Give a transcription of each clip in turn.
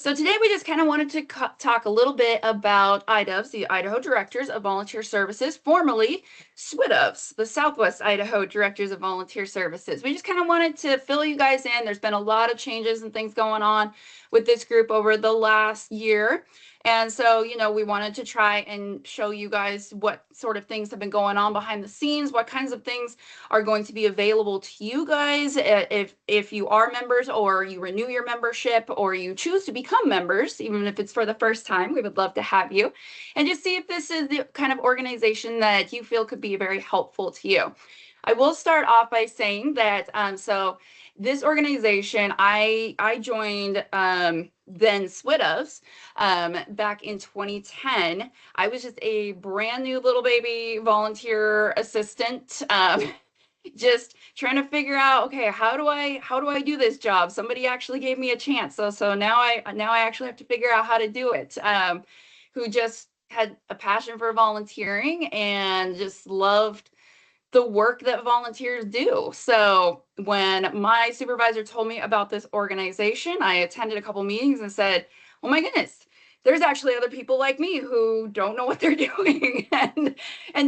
So today we just kind of wanted to talk a little bit about IDOVS, the Idaho Directors of Volunteer Services, formerly SWIDOVS, the Southwest Idaho Directors of Volunteer Services. We just kind of wanted to fill you guys in. There's been a lot of changes and things going on with this group over the last year. And so, we wanted to try and show you guys what sort of things have been going on behind the scenes, what kinds of things are going to be available to you guys if you are members or you renew your membership or you choose to become members, even if it's for the first time. We would love to have you and just see if this is the kind of organization that you feel could be very helpful to you. I will start off by saying that so this organization, I joined then SWIDOVS back in 2010. I was just a brand new little baby volunteer assistant, just trying to figure out, okay, how do I do this job? Somebody actually gave me a chance, so now I actually have to figure out how to do it. Who just had a passion for volunteering and just loved the work that volunteers do. So when my supervisor told me about this organization, I attended a couple meetings and said, oh my goodness, there's actually other people like me who don't know what they're doing and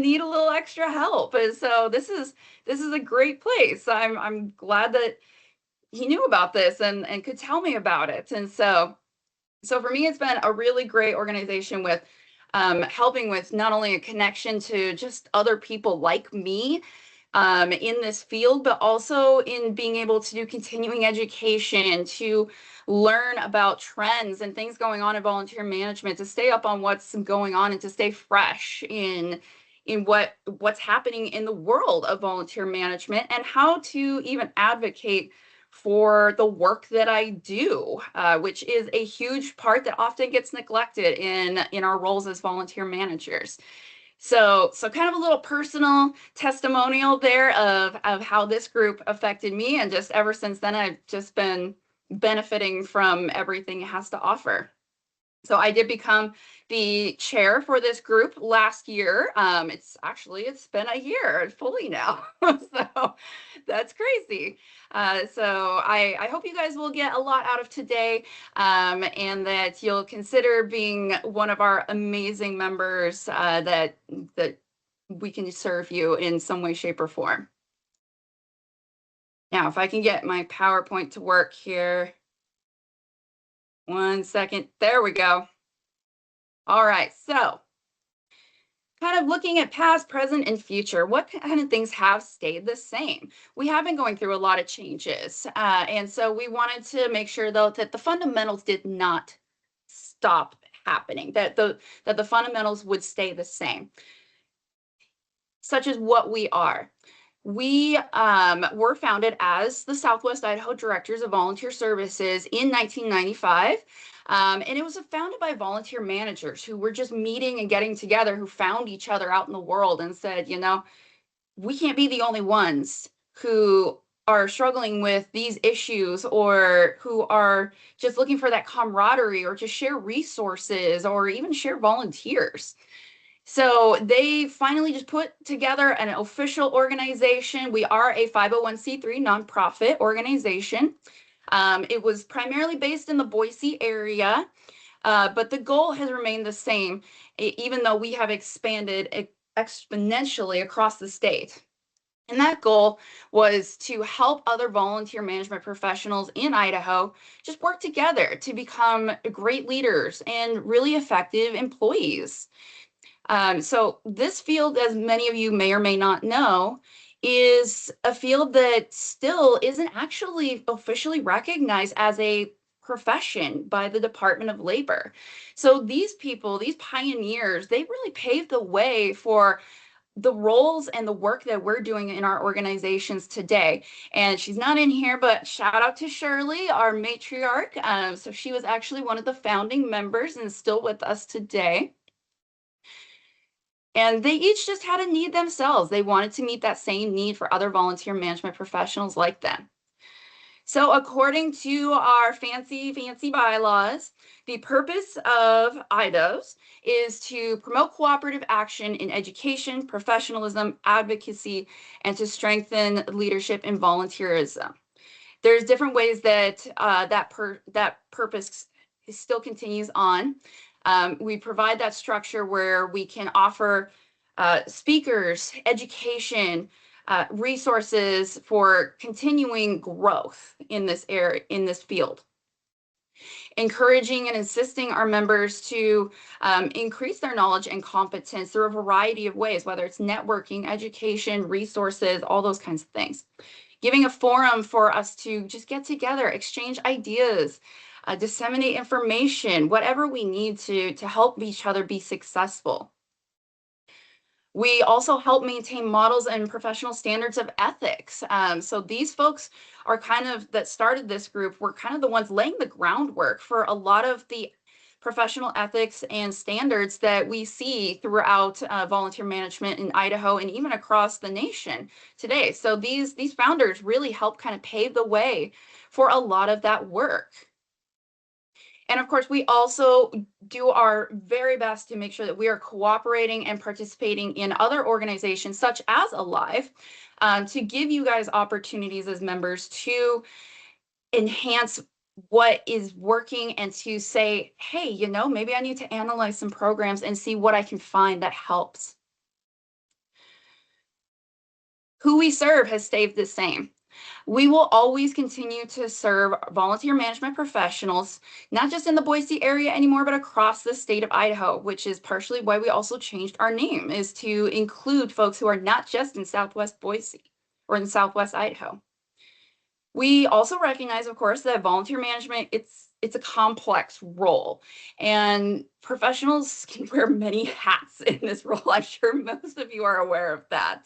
need a little extra help. And so this is a great place. I'm glad that he knew about this and could tell me about it. And so for me, it's been a really great organization with helping with not only a connection to just other people like me in this field, but also in being able to do continuing education, to learn about trends and things going on in volunteer management, to stay up on what's going on and to stay fresh in what's happening in the world of volunteer management and how to even advocate for the work that I do, which is a huge part that often gets neglected in our roles as volunteer managers. So kind of a little personal testimonial there of how this group affected me, and just ever since then, I've just been benefiting from everything it has to offer. So I did become the chair for this group last year. It's been a year fully now. So that's crazy. So I hope you guys will get a lot out of today, and that you'll consider being one of our amazing members, that we can serve you in some way, shape, or form. Now, if I can get my PowerPoint to work here. 1 second. There we go. All right, so kind of looking at past, present, and future, what kind of things have stayed the same? We have been going through a lot of changes, and so we wanted to make sure, though, that the fundamentals did not stop happening, that the fundamentals would stay the same, such as what we are. We were founded as the Southwest Idaho Directors of Volunteer Services in 1995. And it was founded by volunteer managers who were just meeting and getting together, who found each other out in the world and said, we can't be the only ones who are struggling with these issues, or who are just looking for that camaraderie, or to share resources, or even share volunteers. So they finally just put together an official organization. We are a 501c3 nonprofit organization. It was primarily based in the Boise area, but the goal has remained the same, even though we have expanded exponentially across the state. And that goal was to help other volunteer management professionals in Idaho just work together to become great leaders and really effective employees. So this field, as many of you may or may not know, is a field that still isn't actually officially recognized as a profession by the Department of Labor. So these people, these pioneers, they really paved the way for the roles and the work that we're doing in our organizations today. And she's not in here, but shout out to Shirley, our matriarch. So she was actually one of the founding members and still with us today. And they each just had a need themselves. They wanted to meet that same need for other volunteer management professionals like them. So according to our fancy bylaws, the purpose of IDOVS is to promote cooperative action in education, professionalism, advocacy, and to strengthen leadership and volunteerism. There's different ways that that purpose still continues on. We provide that structure where we can offer speakers, education, resources for continuing growth in this area, in this field. Encouraging and assisting our members to increase their knowledge and competence through a variety of ways, whether it's networking, education, resources, all those kinds of things. Giving a forum for us to just get together, exchange ideas, disseminate information, whatever we need to help each other be successful. We also help maintain models and professional standards of ethics. So these folks are kind of, that started this group, were kind of the ones laying the groundwork for a lot of the professional ethics and standards that we see throughout volunteer management in Idaho and even across the nation today. So these founders really help kind of pave the way for a lot of that work. And of course, we also do our very best to make sure that we are cooperating and participating in other organizations such as Alive, to give you guys opportunities as members to enhance what is working and to say, hey, you know, maybe I need to analyze some programs and see what I can find that helps. Who we serve has stayed the same. We will always continue to serve volunteer management professionals, not just in the Boise area anymore, but across the state of Idaho, which is partially why we also changed our name, is to include folks who are not just in Southwest Boise or in Southwest Idaho. We also recognize, of course, that volunteer management, it's a complex role, and professionals can wear many hats in this role. I'm sure most of you are aware of that.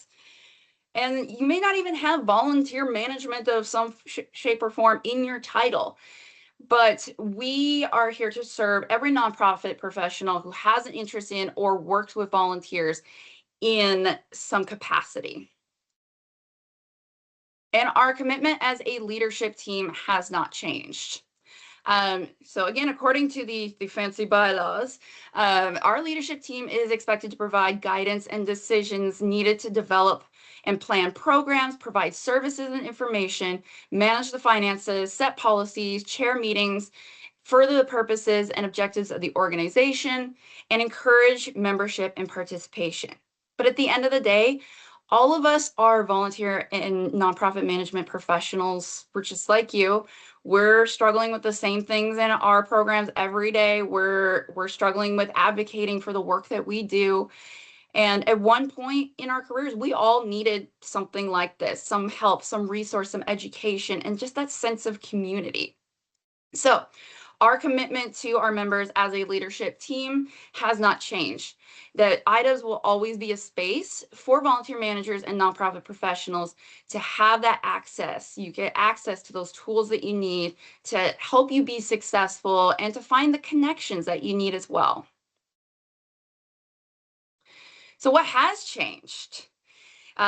And you may not even have volunteer management of some shape or form in your title, but we are here to serve every nonprofit professional who has an interest in or works with volunteers in some capacity. And our commitment as a leadership team has not changed. So again, according to the fancy bylaws, our leadership team is expected to provide guidance and decisions needed to develop and plan programs, provide services and information, manage the finances, set policies, chair meetings, further the purposes and objectives of the organization, and encourage membership and participation. But at the end of the day, all of us are volunteer and nonprofit management professionals. We're just like you. We're struggling with the same things in our programs every day. We're struggling with advocating for the work that we do. And at one point in our careers, we all needed something like this, some help, some resource, some education, and just that sense of community. So our commitment to our members as a leadership team has not changed. That IDOVS will always be a space for volunteer managers and nonprofit professionals to have that access. You get access to those tools that you need to help you be successful and to find the connections that you need as well. So what has changed?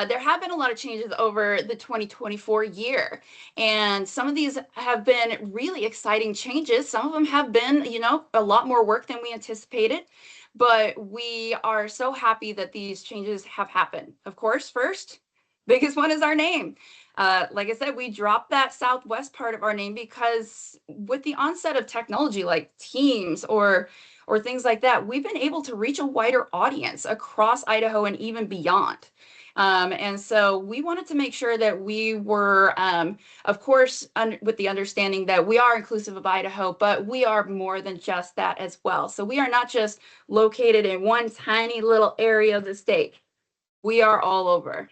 There have been a lot of changes over the 2024 year, and some of these have been really exciting changes. Some of them have been, you know, a lot more work than we anticipated, but we are so happy that these changes have happened. Of course, first, biggest one is our name. Like I said, we dropped that Southwest part of our name because with the onset of technology like Teams or things like that, we've been able to reach a wider audience across Idaho and even beyond. And so we wanted to make sure that we were, of course, with the understanding that we are inclusive of Idaho, but we are more than just that as well. So we are not just located in one tiny little area of the state. We are all over.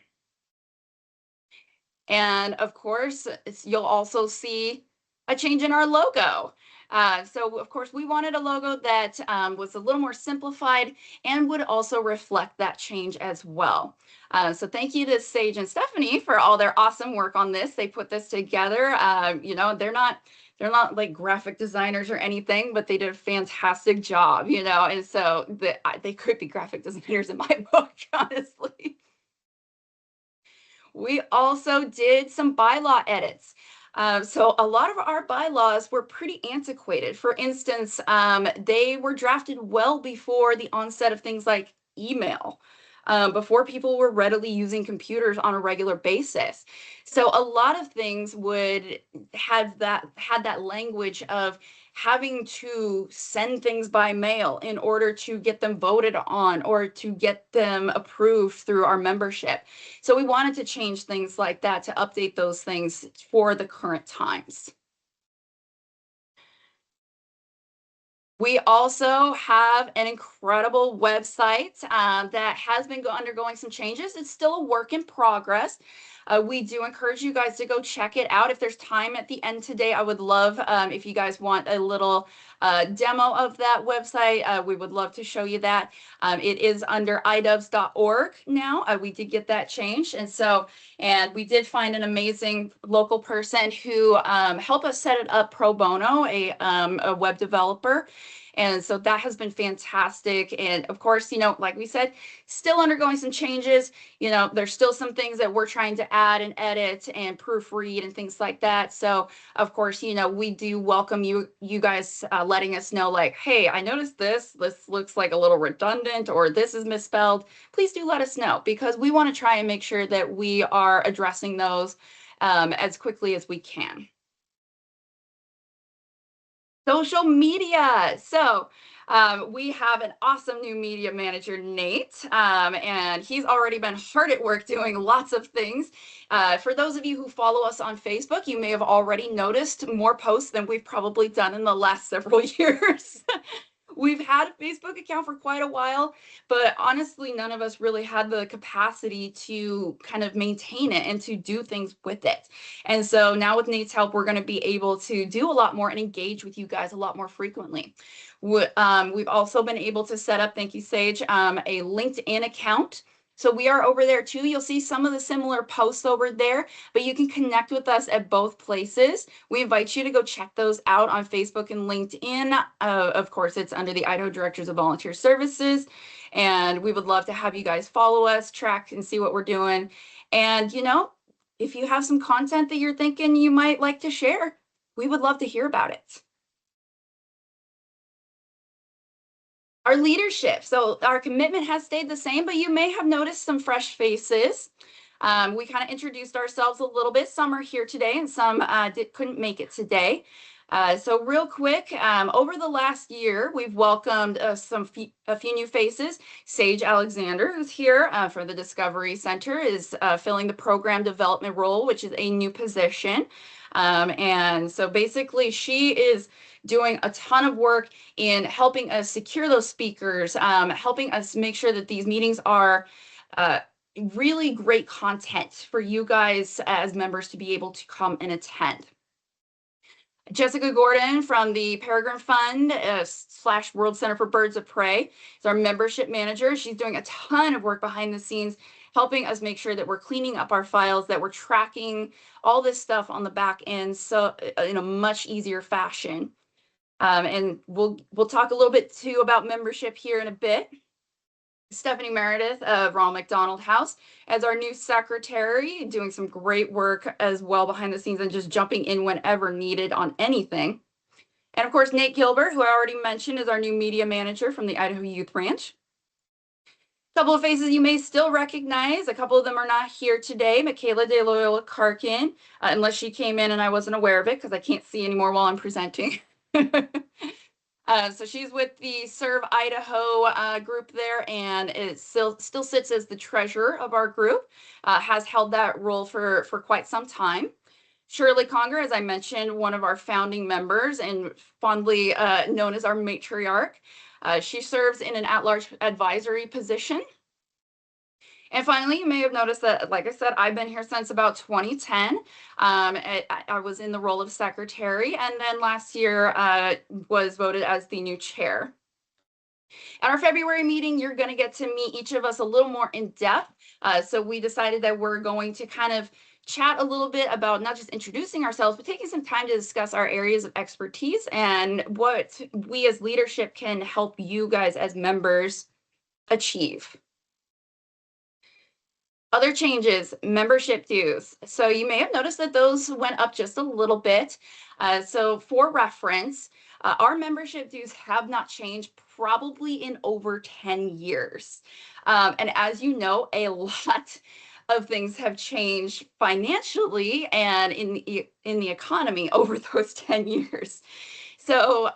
And of course, you'll also see a change in our logo. So of course, we wanted a logo that was a little more simplified and would also reflect that change as well. So thank you to Sage and Stephanie for all their awesome work on this. They put this together. You know, they're not like graphic designers or anything, but they did a fantastic job, you know, and so they could be graphic designers in my book, honestly. We also did some bylaw edits. So a lot of our bylaws were pretty antiquated. For instance, they were drafted well before the onset of things like email, before people were readily using computers on a regular basis. So a lot of things would had that language of having to send things by mail in order to get them voted on or to get them approved through our membership. So we wanted to change things like that to update those things for the current times. We also have an incredible website that has been undergoing some changes. It's still a work in progress. We do encourage you guys to go check it out. If there's time at the end today, I would love if you guys want a little demo of that website. We would love to show you that. It is under IDOVS.org now. We did get that changed. And we did find an amazing local person who helped us set it up pro bono, a web developer. And so that has been fantastic. And of course, like we said, still undergoing some changes. There's still some things that we're trying to add and edit and proofread and things like that. So of course, we do welcome you guys letting us know, like, hey, I noticed this looks like a little redundant, or this is misspelled. Please do let us know, because we want to try and make sure that we are addressing those as quickly as we can. Social media. So we have an awesome new media manager, Nate, and he's already been hard at work doing lots of things. For those of you who follow us on Facebook, you may have already noticed more posts than we've probably done in the last several years. We've had a Facebook account for quite a while, but honestly, none of us really had the capacity to kind of maintain it and to do things with it. And so now with Nate's help, we're going to be able to do a lot more and engage with you guys a lot more frequently. We've also been able to set up, thank you, Sage, a LinkedIn account. So we are over there too. You'll see some of the similar posts over there, but you can connect with us at both places. We invite you to go check those out on Facebook and LinkedIn. Of course, it's under the Idaho Directors of Volunteer Services. And we would love to have you guys follow us, track, and see what we're doing. And, if you have some content that you're thinking you might like to share, we would love to hear about it. Our leadership. So our commitment has stayed the same, but you may have noticed some fresh faces. We kind of introduced ourselves a little bit. Some are here today and some couldn't make it today. So real quick, over the last year, we've welcomed a few new faces. Sage Alexander, who's here for the Discovery Center, is filling the program development role, which is a new position. And so basically she is doing a ton of work in helping us secure those speakers, helping us make sure that these meetings are really great content for you guys as members to be able to come and attend. Jessica Gordon from the Peregrine Fund / World Center for Birds of Prey is our membership manager. She's doing a ton of work behind the scenes, helping us make sure that we're cleaning up our files, that we're tracking all this stuff on the back end, so in a much easier fashion. And we'll talk a little bit too about membership here in a bit. Stephanie Meredith of Ronald McDonald House as our new secretary, doing some great work as well behind the scenes and just jumping in whenever needed on anything. And of course, Nate Gilbert, who I already mentioned, is our new media manager from the Idaho Youth Branch. A couple of faces you may still recognize. A couple of them are not here today. Michaela De Loyola Karkin, unless she came in and I wasn't aware of it because I can't see anymore while I'm presenting. So she's with the Serve Idaho group there, and it still sits as the treasurer of our group, has held that role for quite some time. Shirley Conger, as I mentioned, one of our founding members and fondly known as our matriarch. She serves in an at-large advisory position. And finally, you may have noticed that, like I said, I've been here since about 2010. I was in the role of secretary, and then last year was voted as the new chair. At our February meeting, you're going to get to meet each of us a little more in depth. So we decided that we're going to kind of chat a little bit about not just introducing ourselves, but taking some time to discuss our areas of expertise and what we as leadership can help you guys as members achieve. Other changes, membership dues. So you may have noticed that those went up just a little bit. So for reference, our membership dues have not changed probably in over 10 years. And as you know, a lot of things have changed financially and in the economy over those 10 years. So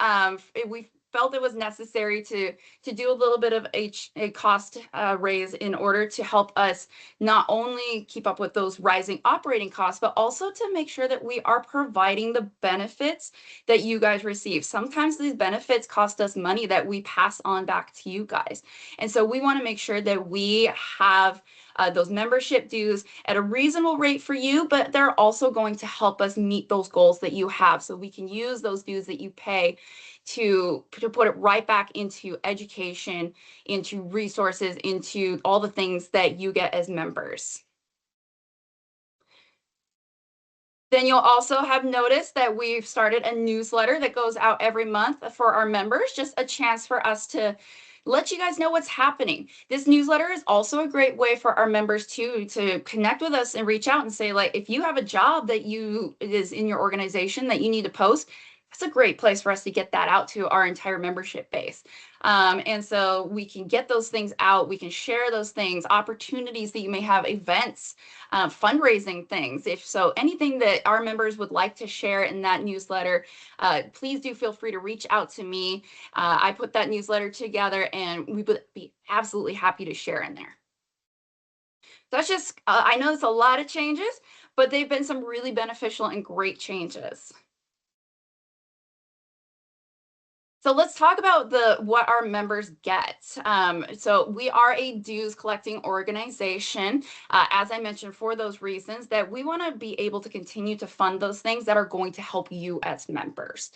we felt it was necessary to do a little bit of a cost raise in order to help us not only keep up with those rising operating costs, but also to make sure that we are providing the benefits that you guys receive. Sometimes these benefits cost us money that we pass on back to you guys. And so we want to make sure that we have those membership dues at a reasonable rate for you, but they're also going to help us meet those goals that you have. So we can use those dues that you pay to put it right back into education, into resources, into all the things that you get as members. Then you'll also have noticed that we've started a newsletter that goes out every month for our members, just a chance for us to let you guys know what's happening. This newsletter is also a great way for our members to connect with us and reach out and say, like, if you have a job that is in your organization that you need to post, that's a great place for us to get that out to our entire membership base. And so we can get those things out. We can share those things, opportunities that you may have, events, fundraising things. If so, anything that our members would like to share in that newsletter, please do feel free to reach out to me. I put that newsletter together and we would be absolutely happy to share in there. That's just, I know it's a lot of changes, but they've been some really beneficial and great changes. So let's talk about what our members get. So we are a dues collecting organization, as I mentioned, for those reasons that we want to be able to continue to fund those things that are going to help you as members.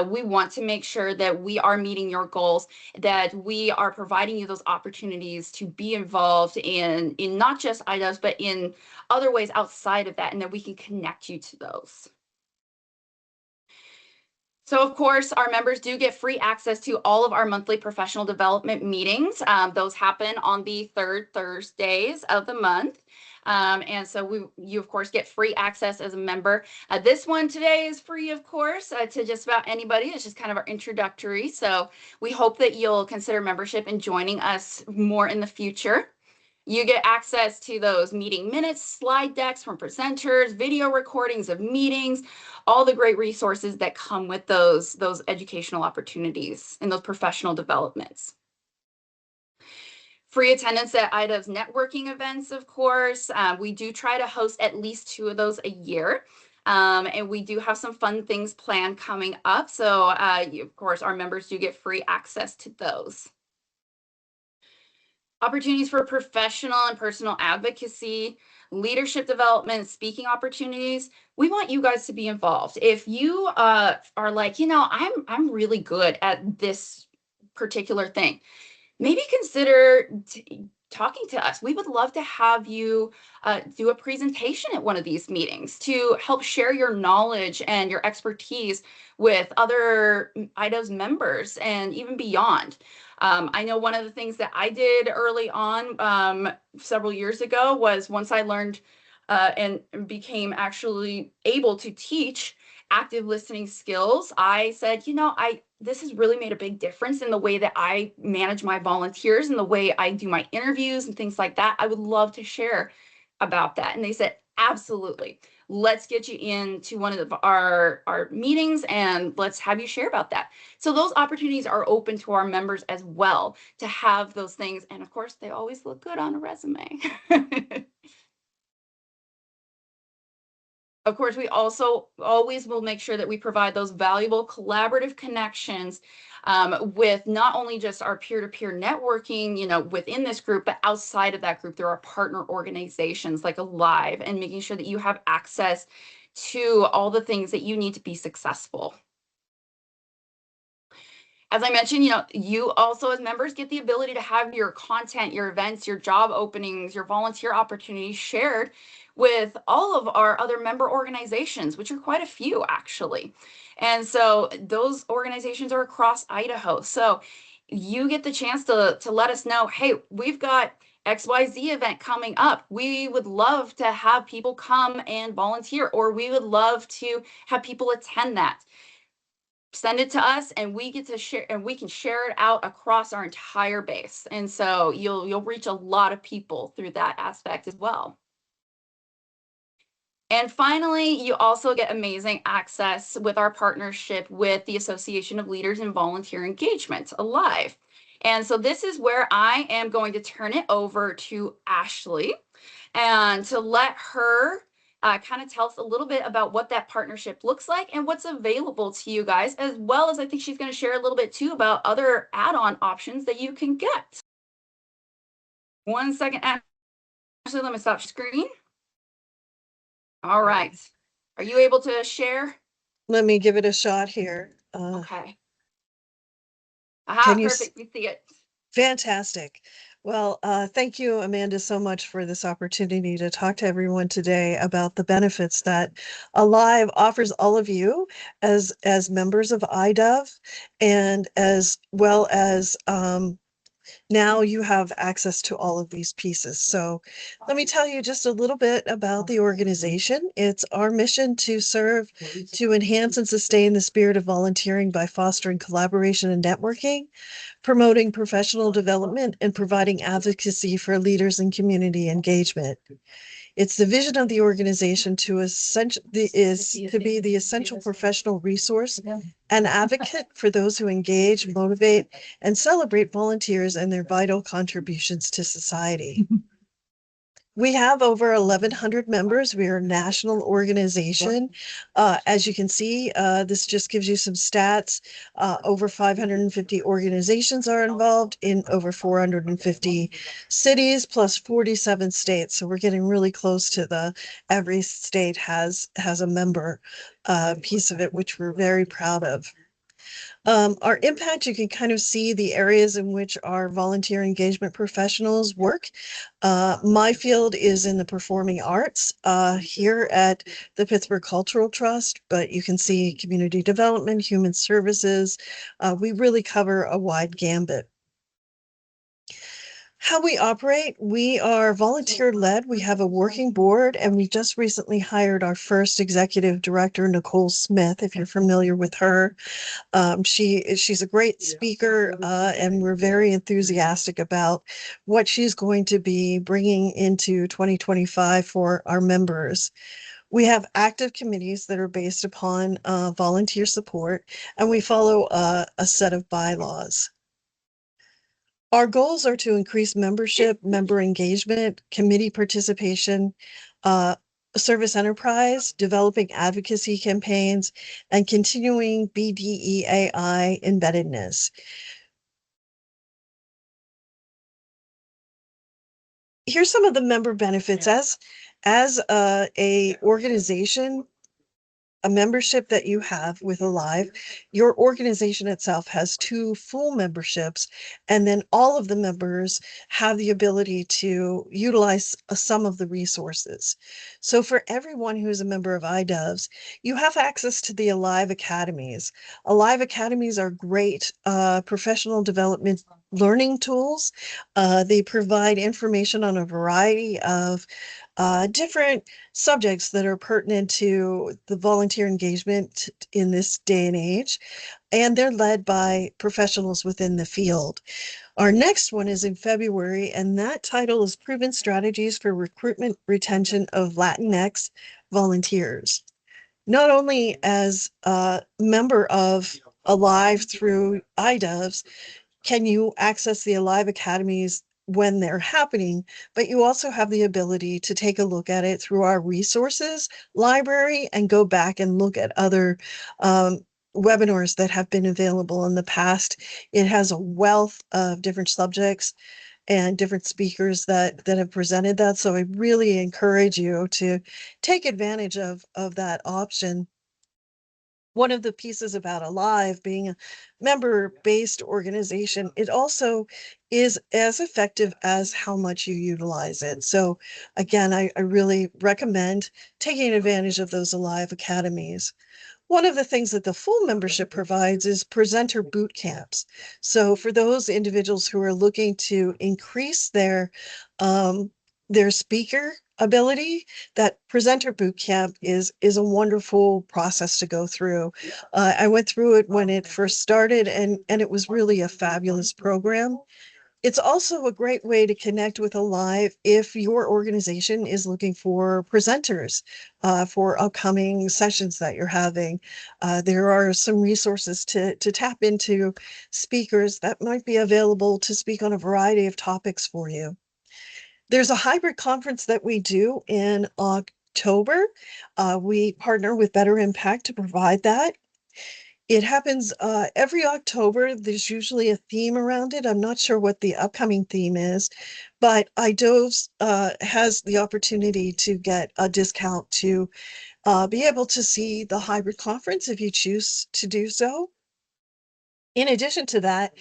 We want to make sure that we are meeting your goals, that we are providing you those opportunities to be involved in not just IDOVS, but in other ways outside of that, and that we can connect you to those. So, of course, our members do get free access to all of our monthly professional development meetings. Those happen on the third Thursdays of the month. And so you, of course, get free access as a member. This one today is free, of course, to just about anybody. It's just kind of our introductory. So we hope that you'll consider membership and joining us more in the future. You get access to those meeting minutes, slide decks from presenters, video recordings of meetings, all the great resources that come with those educational opportunities and those professional developments. Free attendance at IDOVS networking events, of course. We do try to host at least 2 of those a year. And we do have some fun things planned coming up. So, of course, our members do get free access to those. Opportunities for professional and personal advocacy, leadership development, speaking opportunities. We want you guys to be involved. If you are like, I'm really good at this particular thing, maybe consider talking to us. We would love to have you do a presentation at one of these meetings to help share your knowledge and your expertise with other IDOVS members and even beyond. I know one of the things that I did early on several years ago was once I learned and became actually able to teach active listening skills, I said, this has really made a big difference in the way that I manage my volunteers and the way I do my interviews and things like that. I would love to share about that. And they said, absolutely. Let's get you into one of our meetings and let's have you share about that. So those opportunities are open to our members as well to have those things. And of course, they always look good on a resume. Of course, we also always will make sure that we provide those valuable collaborative connections with not only just our peer-to-peer networking, within this group, but outside of that group, there are partner organizations like Alive, and making sure that you have access to all the things that you need to be successful. As I mentioned, you also as members get the ability to have your content, your events, your job openings, your volunteer opportunities shared with all of our other member organizations, which are quite a few actually. And so those organizations are across Idaho. So you get the chance to let us know, hey, we've got XYZ event coming up. We would love to have people come and volunteer, or we would love to have people attend that. Send it to us and we get to share, and we can share it out across our entire base. And so you'll reach a lot of people through that aspect as well. And finally, you also get amazing access with our partnership with the Association of Leaders in Volunteer Engagement, Alive. And so this is where I am going to turn it over to Ashley and to let her kind of tell us a little bit about what that partnership looks like and what's available to you guys, as well as I think she's going to share a little bit too about other add-on options that you can get. 1 second, Ashley, let me stop screen. All right. Are you able to share? Let me give it a shot here. Okay. Aha, Can you perfect. We see it. Fantastic. Well, thank you, Amanda, so much for this opportunity to talk to everyone today about the benefits that Alive offers all of you as members of IDOV, and as well as now you have access to all of these pieces. So let me tell you just a little bit about the organization. It's our mission to serve, to enhance and sustain the spirit of volunteering by fostering collaboration and networking, promoting professional development, and providing advocacy for leaders and community engagement. It's the vision of the organization is to be the essential professional resource and advocate for those who engage, motivate, and celebrate volunteers and their vital contributions to society. We have over 1,100 members. We are a national organization. As you can see, this just gives you some stats. Over 550 organizations are involved in over 450 cities, plus 47 states. So we're getting really close to every state has a member piece of it, which we're very proud of. Our impact, you can kind of see the areas in which our volunteer engagement professionals work. My field is in the performing arts here at the Pittsburgh Cultural Trust, but you can see community development, human services. We really cover a wide gambit. How we operate, we are volunteer led. We have a working board, and we just recently hired our first executive director, Nicole Smith, if you're familiar with her. She's a great speaker, and we're very enthusiastic about what she's going to be bringing into 2025 for our members. We have active committees that are based upon volunteer support, and we follow a set of bylaws. Our goals are to increase membership, member engagement, committee participation, uh, service enterprise, developing advocacy campaigns, and continuing BDEAI embeddedness. Here's some of the member benefits. As a organization, a membership that you have with Alive, your organization itself has 2 full memberships, and then all of the members have the ability to utilize some of the resources. So for everyone who's a member of IDOVS, you have access to the Alive Academies. Alive Academies are great professional development learning tools. They provide information on a variety of different subjects that are pertinent to the volunteer engagement in this day and age, and they're led by professionals within the field. Our next one is in February, and that title is Proven Strategies for Recruitment Retention of Latinx Volunteers. Not only as a member of Alive through IDOVS, can you access the Alive Academies when they're happening, but you also have the ability to take a look at it through our resources library and go back and look at other webinars that have been available in the past. It has a wealth of different subjects and different speakers that have presented that. So I really encourage you to take advantage of that option. One of the pieces about Alive being a member-based organization, it also is as effective as how much you utilize it. So again, I really recommend taking advantage of those Alive Academies. One of the things that the full membership provides is presenter boot camps. So for those individuals who are looking to increase their speaker ability, that presenter boot camp is a wonderful process to go through. I went through it when it first started, and it was really a fabulous program. It's also a great way to connect with Alive if your organization is looking for presenters for upcoming sessions that you're having. There are some resources to tap into speakers that might be available to speak on a variety of topics for you. There's a hybrid conference that we do in October. We partner with Better Impact to provide that. It happens every October. There's usually a theme around it. I'm not sure what the upcoming theme is, but IDOVS has the opportunity to get a discount to be able to see the hybrid conference if you choose to do so. In addition to that,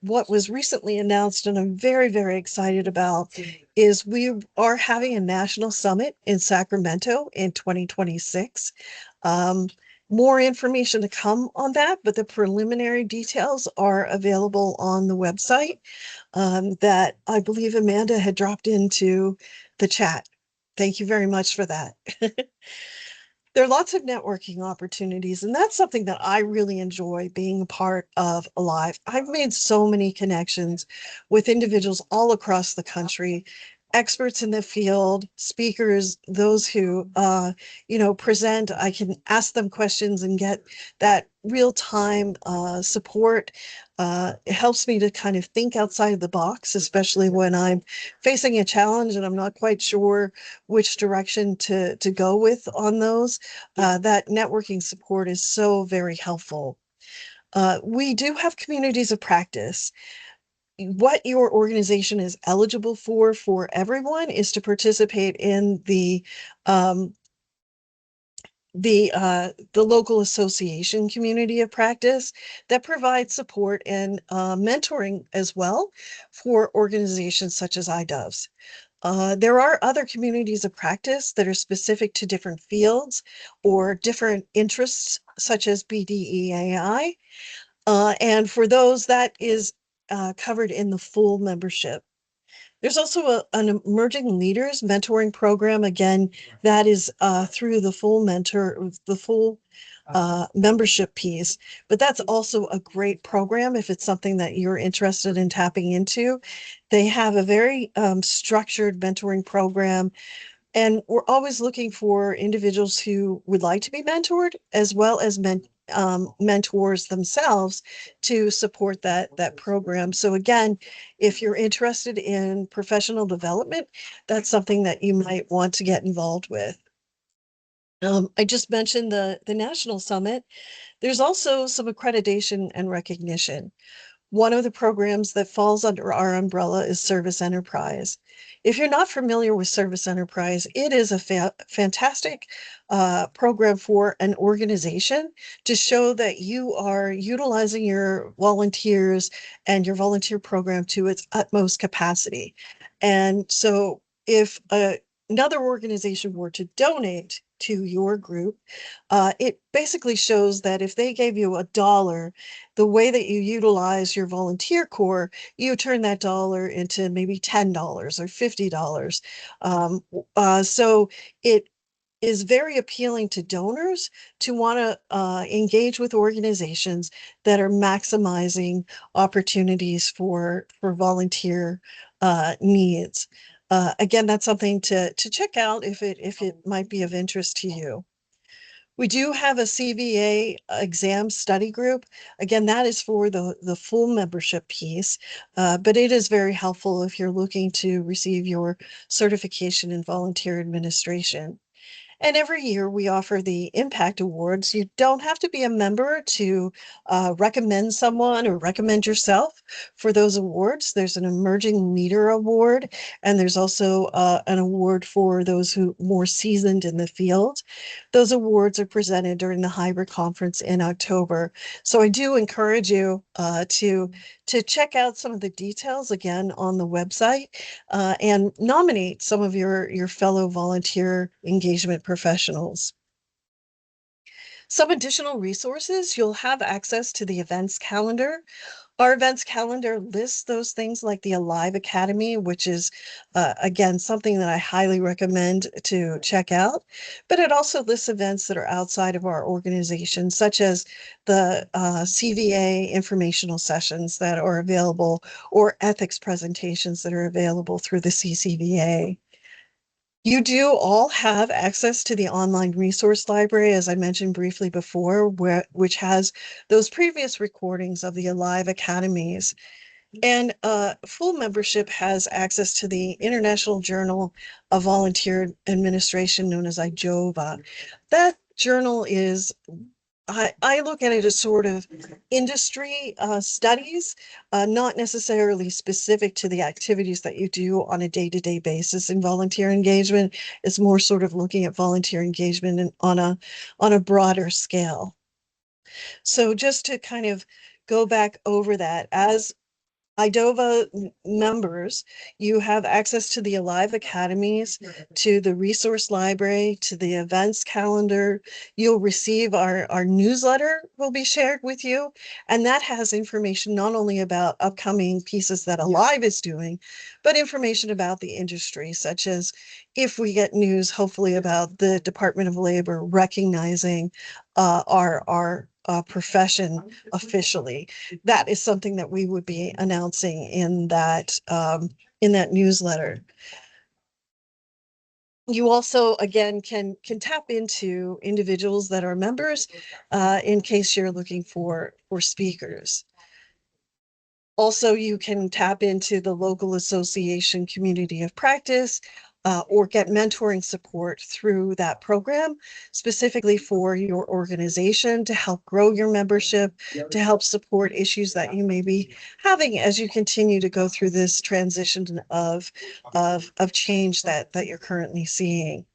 what was recently announced and I'm very, very excited about is we are having a national summit in Sacramento in 2026. Um, More information to come on that, but the preliminary details are available on the website that I believe Amanda had dropped into the chat. Thank you very much for that. There are lots of networking opportunities, and that's something that I really enjoy being a part of Alive. I've made so many connections with individuals all across the country, experts in the field, speakers, those who present. I can ask them questions and get that real-time support. It helps me to kind of think outside the box, especially when I'm facing a challenge and I'm not quite sure which direction to go with on those. That networking support is so very helpful. We do have communities of practice. What your organization is eligible for everyone is to participate in um, the local association community of practice that provides support and mentoring as well for organizations such as IDOVS. There are other communities of practice that are specific to different fields or different interests, such as BDEAI. And for those, that is covered in the full membership. There's also an emerging leaders mentoring program. Again, that is through the full membership piece. But that's also a great program if it's something that you're interested in tapping into. They have a very structured mentoring program, and we're always looking for individuals who would like to be mentored as well as mentors themselves to support that program. So again, if you're interested in professional development, that's something that you might want to get involved with. I just mentioned the National Summit. There's also some accreditation and recognition. One of the programs that falls under our umbrella is Service Enterprise. If you're not familiar with Service Enterprise, it is a fantastic program for an organization to show that you are utilizing your volunteers and your volunteer program to its utmost capacity. And so if another organization were to donate to your group, it basically shows that if they gave you $1, the way that you utilize your volunteer corps, you turn that dollar into maybe $10 or $50. So it is very appealing to donors to want to engage with organizations that are maximizing opportunities for volunteer needs. Again, that's something to check out if it might be of interest to you. We do have a CVA exam study group. Again, that is for the full membership piece, but it is very helpful if you're looking to receive your certification in volunteer administration. And every year we offer the Impact Awards. You don't have to be a member to recommend someone or recommend yourself for those awards. There's an Emerging Leader Award, and there's also an award for those who more seasoned in the field. Those awards are presented during the hybrid conference in October. So I do encourage you to check out some of the details again on the website and nominate some of your fellow volunteer engagement professionals. Some additional resources, you'll have access to the events calendar Our events calendar lists those things like the Alive Academy, which is, again, something that I highly recommend to check out. But it also lists events that are outside of our organization, such as the CVA informational sessions that are available or ethics presentations that are available through the CCVA. You do all have access to the online resource library, as I mentioned briefly before, which has those previous recordings of the Alive Academies. And full membership has access to the International Journal of Volunteer Administration, known as IDOVA. That journal is, I look at it as sort of industry studies, not necessarily specific to the activities that you do on a day-to-day basis in volunteer engagement. It's more sort of looking at volunteer engagement on a broader scale. So just to kind of go back over that, as IDOVA members, you have access to the Alive Academies, to the resource library, to the events calendar. You'll receive our newsletter will be shared with you. And that has information not only about upcoming pieces that Alive is doing, but information about the industry, such as if we get news, hopefully about the Department of Labor recognizing our profession officially. That is something that we would be announcing in that newsletter. You also, again, can tap into individuals that are members in case you're looking for speakers. Also, you can tap into the local association community of practice or get mentoring support through that program, specifically for your organization to help grow your membership, to help support issues that you may be having as you continue to go through this transition of change that you're currently seeing.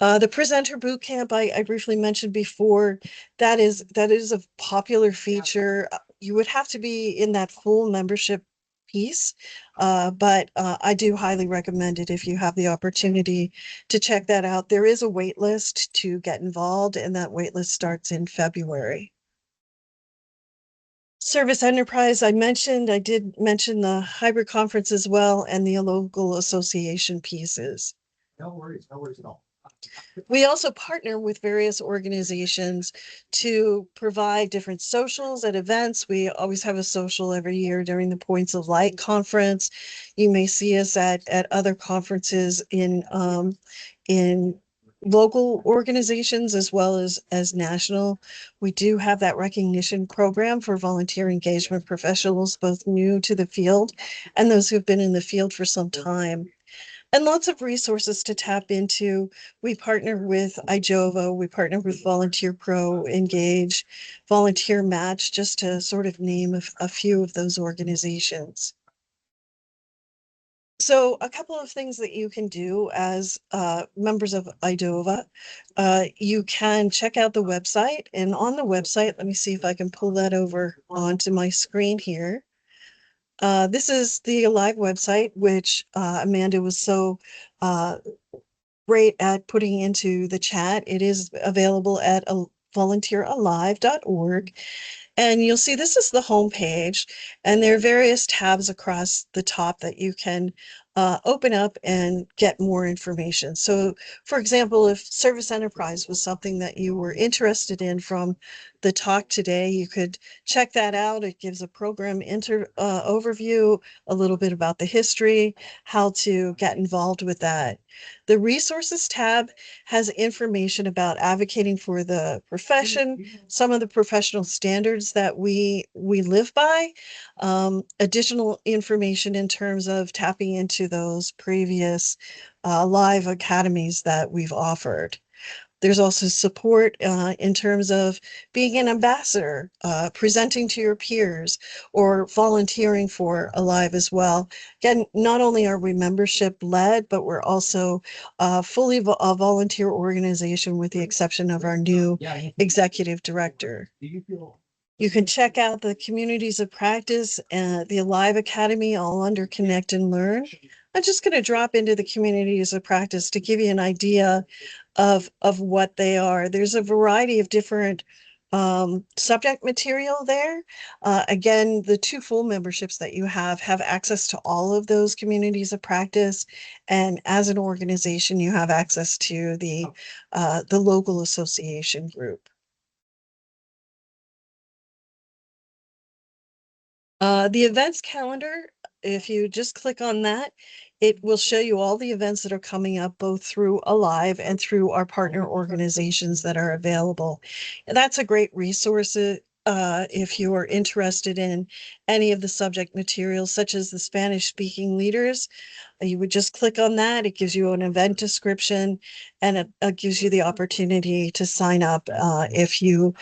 The presenter boot camp I briefly mentioned before, that is a popular feature. You would have to be in that full membership piece, but I do highly recommend it if you have the opportunity to check that out. There is a wait list to get involved, and that wait list starts in February. Service enterprise, I did mention the hybrid conference as well and the local association pieces. No worries at all. We also partner with various organizations to provide different socials at events. We always have a social every year during the Points of Light conference. You may see us at other conferences in local organizations as well as national. We do have that recognition program for volunteer engagement professionals, both new to the field and those who've been in the field for some time. And lots of resources to tap into. We partner with IJOVA, we partner with Volunteer Pro, Engage, Volunteer Match, just to sort of name a few of those organizations. So a couple of things that you can do as members of IDOVA, you can check out the website. And on the website, let me see if I can pull that over onto my screen here. This is the Alive website, which Amanda was so great at putting into the chat. It is available at volunteeralive.org. And you'll see this is the home page, and there are various tabs across the top that you can open up and get more information. So, for example, if service enterprise was something that you were interested in from the talk today, you could check that out. It gives a program overview, a little bit about the history, how to get involved with that. The resources tab has information about advocating for the profession, some of the professional standards that we live by, additional information in terms of tapping into those previous live academies that we've offered. There's also support in terms of being an ambassador, presenting to your peers, or volunteering for Alive as well. Again, not only are we membership led, but we're also fully a volunteer organization with the exception of our new executive director. You can check out the communities of practice and the Alive Academy, all under Connect and Learn. I'm just going to drop into the communities of practice to give you an idea of what they are. There's a variety of different subject material there. Again, the two full memberships that you have access to all of those communities of practice. And as an organization, you have access to the local association group. The events calendar, if you just click on that, it will show you all the events that are coming up both through Alive and through our partner organizations that are available. And that's a great resource if you are interested in any of the subject materials, such as the Spanish speaking leaders. You would just click on that. It gives you an event description, and it gives you the opportunity to sign up if you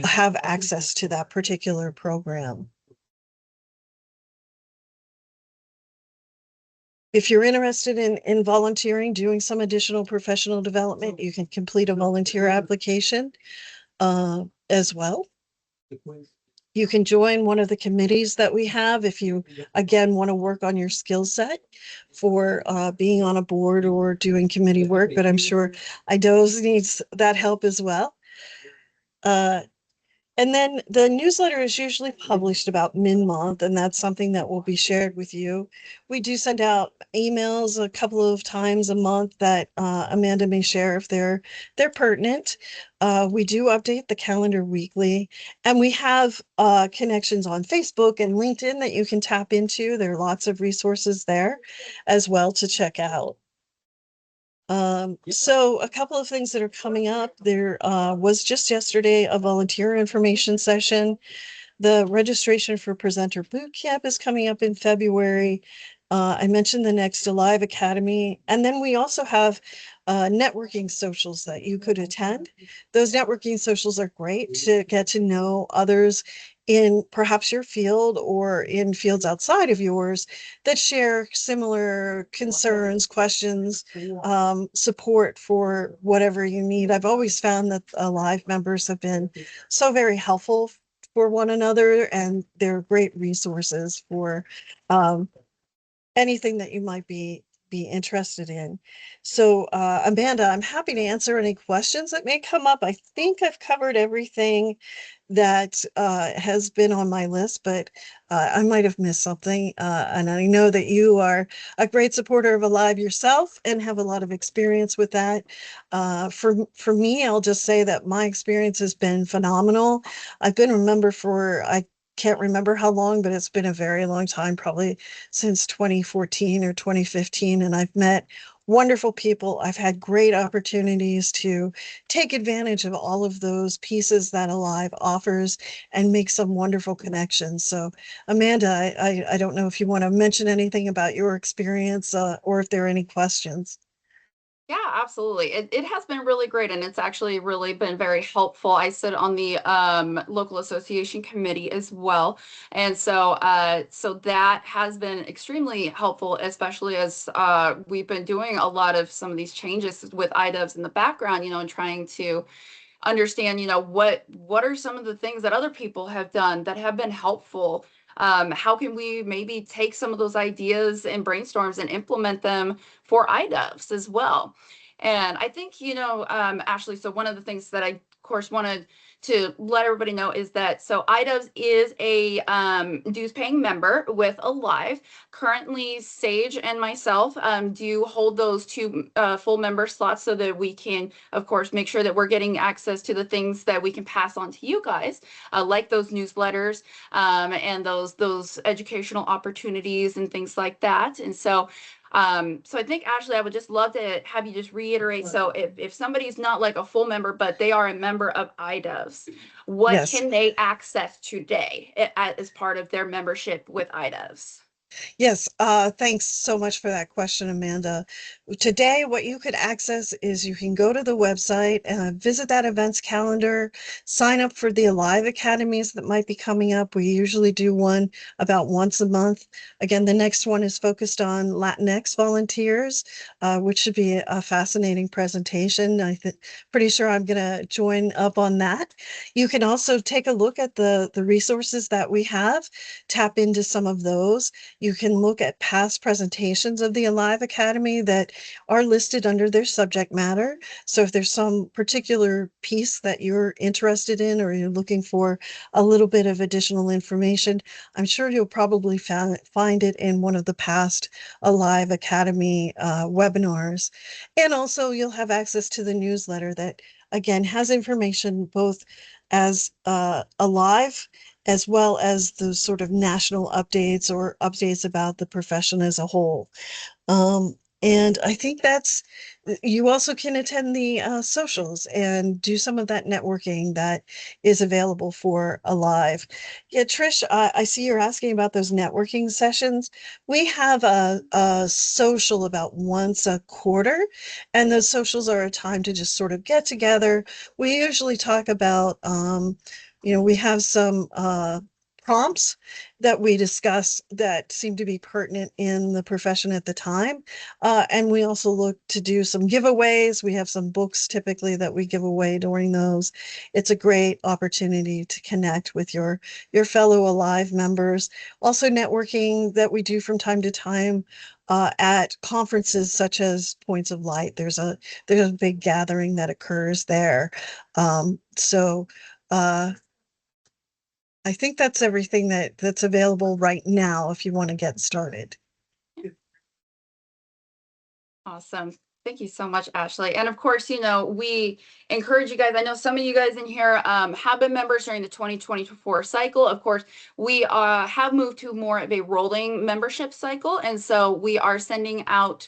have access to that particular program. If you're interested in volunteering, doing some additional professional development, you can complete a volunteer application as well. You can join one of the committees that we have if you, again, want to work on your skill set for being on a board or doing committee work, but I'm sure IDOVS needs that help as well. And then the newsletter is usually published about mid-month, and that's something that will be shared with you. We do send out emails a couple of times a month that Amanda may share if they're pertinent. We do update the calendar weekly, and we have connections on Facebook and LinkedIn that you can tap into. There are lots of resources there as well to check out. So a couple of things that are coming up. There was just yesterday a volunteer information session. The registration for Presenter Boot Camp is coming up in February. I mentioned the next Alive Academy. And then we also have networking socials that you could attend. Those networking socials are great to get to know others in perhaps your field or in fields outside of yours that share similar concerns, questions, support for whatever you need. I've always found that Alive members have been so very helpful for one another, and they're great resources for anything that you might be interested in. So Amanda, I'm happy to answer any questions that may come up. I think I've covered everything that has been on my list, but I might have missed something. And I know that you are a great supporter of Alive yourself and have a lot of experience with that. For me, I'll just say that my experience has been phenomenal. I've been a member I can't remember how long, but it's been a very long time, probably since 2014 or 2015. And I've met wonderful people. I've had great opportunities to take advantage of all of those pieces that Alive offers and make some wonderful connections. So Amanda, I don't know if you want to mention anything about your experience or if there are any questions. Yeah, absolutely. It has been really great, and it's actually really been very helpful. I sit on the local association committee as well, and so that has been extremely helpful, especially as we've been doing a lot of some of these changes with IDOVS in the background, and trying to understand, what are some of the things that other people have done that have been helpful. How can we maybe take some of those ideas and brainstorms and implement them for IDOVS as well? And I think, Ashley, so one of the things that I, of course, wanted to let everybody know is that IDOVS is a dues paying member with Alive. Currently, Sage and myself do hold those two full member slots so that we can, of course, make sure that we're getting access to the things that we can pass on to you guys, like those newsletters and those educational opportunities and things like that. And so I think, Ashley, I would just love to have you just reiterate. So if somebody's not like a full member, but they are a member of IDOVS, what Yes. can they access today as part of their membership with IDOVS? Yes, thanks so much for that question, Amanda. Today, what you could access is you can go to the website and visit that events calendar, sign up for the Alive Academies that might be coming up. We usually do one about once a month. Again, the next one is focused on Latinx volunteers, which should be a fascinating presentation. Pretty sure I'm going to join up on that. You can also take a look at the resources that we have, tap into some of those. You can look at past presentations of the Alive Academy that are listed under their subject matter. So if there's some particular piece that you're interested in, or you're looking for a little bit of additional information, I'm sure you'll probably find it in one of the past Alive Academy webinars. And also you'll have access to the newsletter that again has information both as Alive as well as the sort of national updates or updates about the profession as a whole. And I think you also can attend the socials and do some of that networking that is available for Alive. Yeah, Trish, I see you're asking about those networking sessions. We have a social about once a quarter, and those socials are a time to just sort of get together. We usually talk about, we have some prompts that we discuss that seem to be pertinent in the profession at the time. And we also look to do some giveaways. We have some books typically that we give away during those. It's a great opportunity to connect with your fellow Alive members. Also networking that we do from time to time at conferences such as Points of Light. There's a big gathering that occurs there. So I think that's everything that's available right now if you want to get started. Awesome. Thank you so much, Ashley. And of course, we encourage you guys. I know some of you guys in here have been members during the 2024 cycle. Of course, we have moved to more of a rolling membership cycle. And so we are sending out,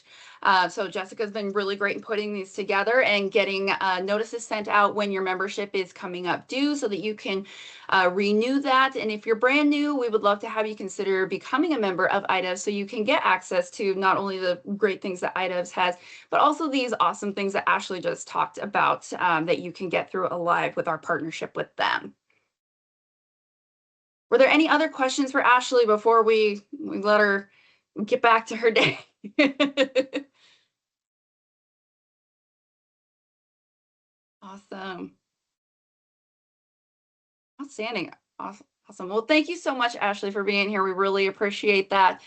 so Jessica's been really great in putting these together and getting notices sent out when your membership is coming up due so that you can renew that. And if you're brand new, we would love to have you consider becoming a member of IDOVS so you can get access to not only the great things that IDOVS has, but also these awesome things that Ashley just talked about that you can get through Alive with our partnership with them. Were there any other questions for Ashley before we let her get back to her day? Awesome. Outstanding. Awesome. Well, thank you so much, Ashley, for being here. We really appreciate that.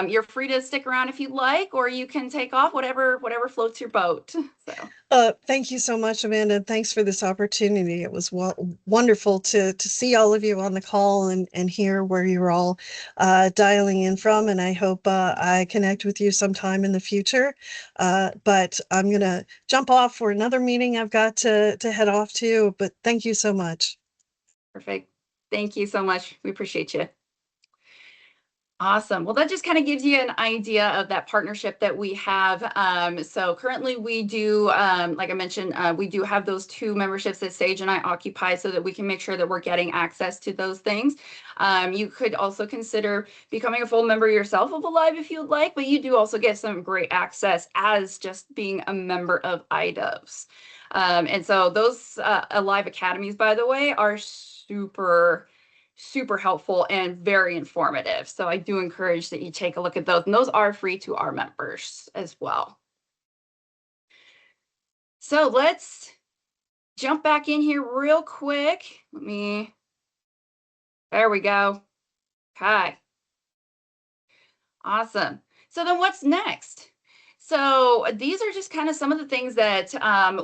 You're free to stick around if you'd like, or you can take off, whatever floats your boat. So. Thank you so much, Amanda. Thanks for this opportunity. It was wonderful to see all of you on the call and hear where you're all dialing in from. And I hope I connect with you sometime in the future. But I'm going to jump off for another meeting I've got to head off to. But thank you so much. Perfect. Thank you so much. We appreciate you. Awesome. Well, that just kind of gives you an idea of that partnership that we have. So currently we do, like I mentioned, we do have those 2 memberships that Sage and I occupy so that we can make sure that we're getting access to those things. You could also consider becoming a full member yourself of Alive if you'd like, but you do also get some great access as just being a member of IDOVS. And so those Alive Academies, by the way, are super helpful and very informative. So I do encourage that you take a look at those, and those are free to our members as well. So let's jump back in here real quick. There we go. Okay. Awesome. So then what's next? So these are just kind of some of the things that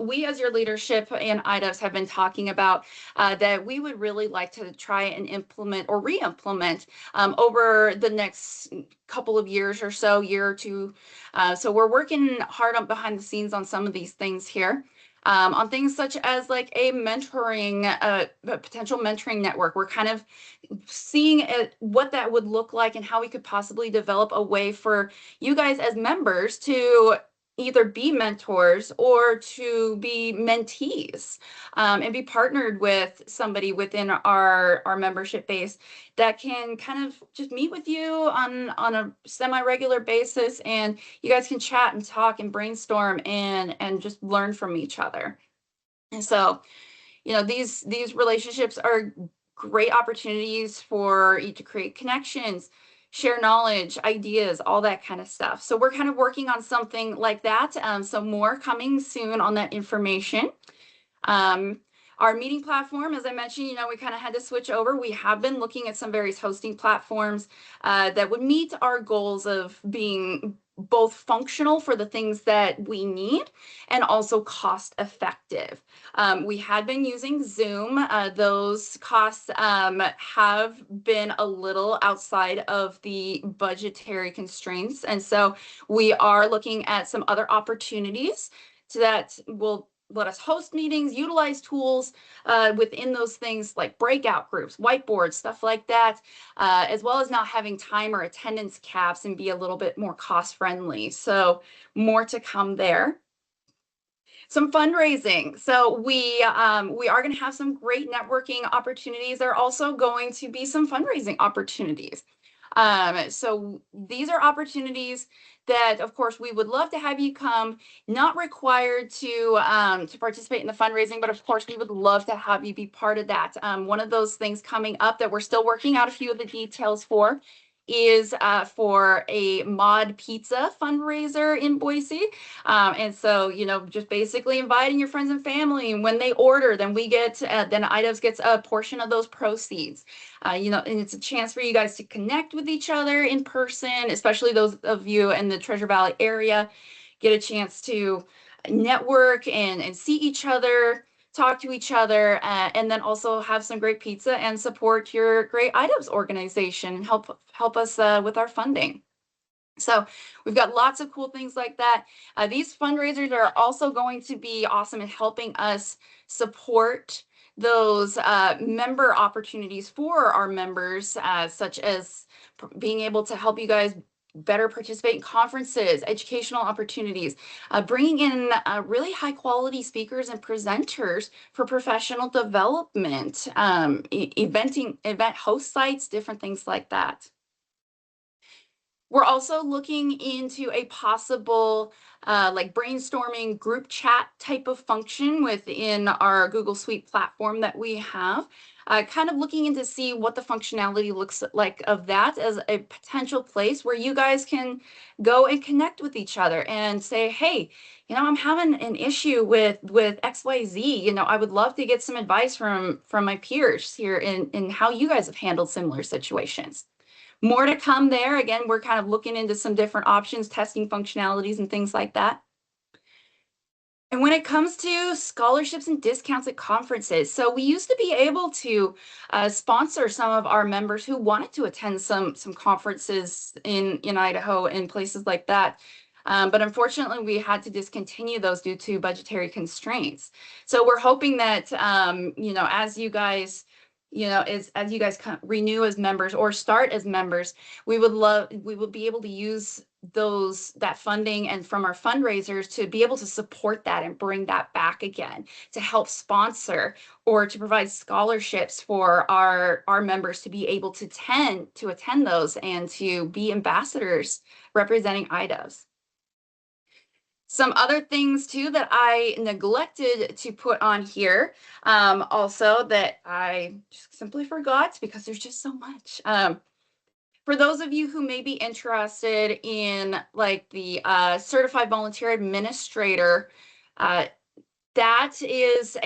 we as your leadership and IDOVS have been talking about that we would really like to try and implement or re-implement over the next couple of years or so, year or two. So we're working hard on behind the scenes on some of these things here. On things such as like a potential mentoring network. We're kind of seeing what that would look like and how we could possibly develop a way for you guys as members to either be mentors or to be mentees and be partnered with somebody within our membership base that can kind of just meet with you on a semi-regular basis, and you guys can chat and talk and brainstorm and just learn from each other. And so, these relationships are great opportunities for you to create connections, share knowledge, ideas, all that kind of stuff. So we're kind of working on something like that. So more coming soon on that information. Our meeting platform, as I mentioned, we kind of had to switch over. We have been looking at some various hosting platforms that would meet our goals of being both functional for the things that we need and also cost effective. We had been using Zoom. Those costs have been a little outside of the budgetary constraints. And so we are looking at some other opportunities that will let us host meetings, utilize tools within those things like breakout groups, whiteboards, stuff like that, as well as not having time or attendance caps and be a little bit more cost friendly. So more to come there. Some fundraising. So we are going to have some great networking opportunities. There are also going to be some fundraising opportunities. So these are opportunities that, of course, we would love to have you come. Not required to participate in the fundraising, but of course, we would love to have you be part of that. One of those things coming up that we're still working out a few of the details for is for a mod pizza fundraiser in Boise. And so, just basically inviting your friends and family, and when they order, then we get, then IDOVS gets a portion of those proceeds. And it's a chance for you guys to connect with each other in person, especially those of you in the Treasure Valley area, get a chance to network and see each other, talk to each other, and then also have some great pizza and support your great IDOVS organization and help us with our funding. So we've got lots of cool things like that. These fundraisers are also going to be awesome in helping us support those member opportunities for our members, such as being able to help you guys better participate in conferences, educational opportunities, bringing in really high quality speakers and presenters for professional development, event host sites, different things like that. We're also looking into a possible like brainstorming group chat type of function within our Google Suite platform that we have. Kind of looking into see what the functionality looks like of that as a potential place where you guys can go and connect with each other and say, hey, I'm having an issue with XYZ. I would love to get some advice from my peers here in how you guys have handled similar situations. More to come there. Again, we're kind of looking into some different options, testing functionalities and things like that. And when it comes to scholarships and discounts at conferences, so we used to be able to sponsor some of our members who wanted to attend some conferences in Idaho and places like that. But unfortunately, we had to discontinue those due to budgetary constraints. So we're hoping that, as you guys as you guys renew as members or start as members, we will be able to use that funding and from our fundraisers to be able to support that and bring that back again to help sponsor or to provide scholarships for our members to be able to attend those and to be ambassadors representing IDOVS. Some other things too that I neglected to put on here, also that I just simply forgot because there's just so much. For those of you who may be interested in like the Certified Volunteer Administrator, that is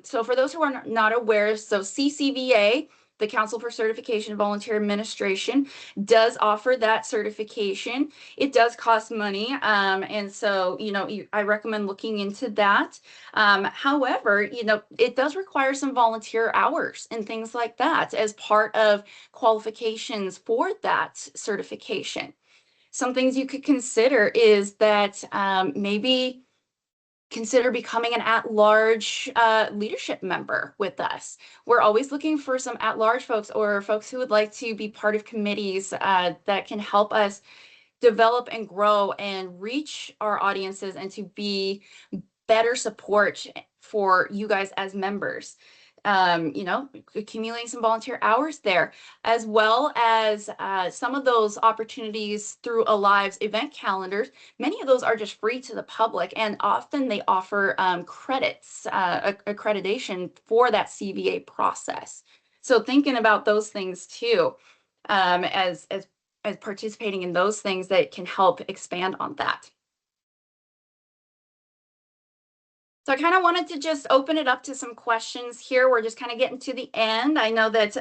so for those who are not aware, so CCVA, the Council for Certification Volunteer Administration, does offer that certification. It does cost money, and so I recommend looking into that. However, it does require some volunteer hours and things like that as part of qualifications for that certification. Some things you could consider is that maybe consider becoming an at-large leadership member with us. We're always looking for some at-large folks or folks who would like to be part of committees that can help us develop and grow and reach our audiences and to be better support for you guys as members. Accumulating some volunteer hours there, as well as some of those opportunities through IDOVS event calendars. Many of those are just free to the public, and often they offer credits, accreditation for that CVA process. So thinking about those things too, as participating in those things that can help expand on that. So I kind of wanted to just open it up to some questions here. We're just kind of getting to the end. I know that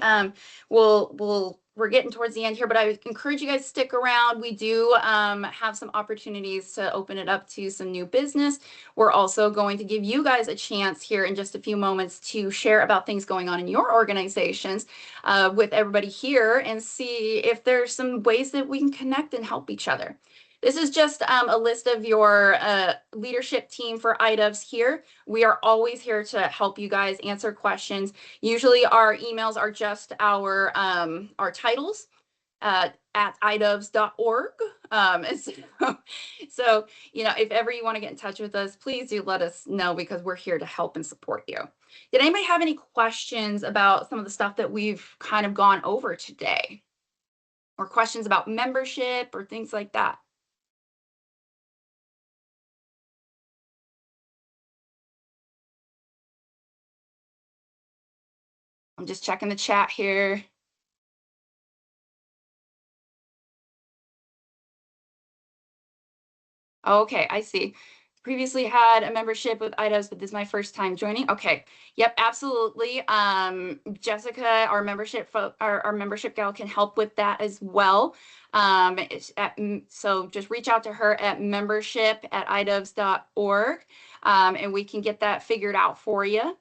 we're getting towards the end here, but I encourage you guys to stick around. We do have some opportunities to open it up to some new business. We're also going to give you guys a chance here in just a few moments to share about things going on in your organizations with everybody here and see if there's some ways that we can connect and help each other. This is just a list of your leadership team for IDOVS here. We are always here to help you guys answer questions. Usually our emails are just our titles at idovs.org. So, you know, if ever you want to get in touch with us, please do let us know because we're here to help and support you. Did anybody have any questions about some of the stuff that we've kind of gone over today? Or questions about membership or things like that? I'm just checking the chat here. Okay, I see. Previously had a membership with IDOVS, but this is my first time joining. Okay, yep, absolutely. Jessica, our membership our membership gal can help with that as well. So just reach out to her at membership@idovs.org, and we can get that figured out for you.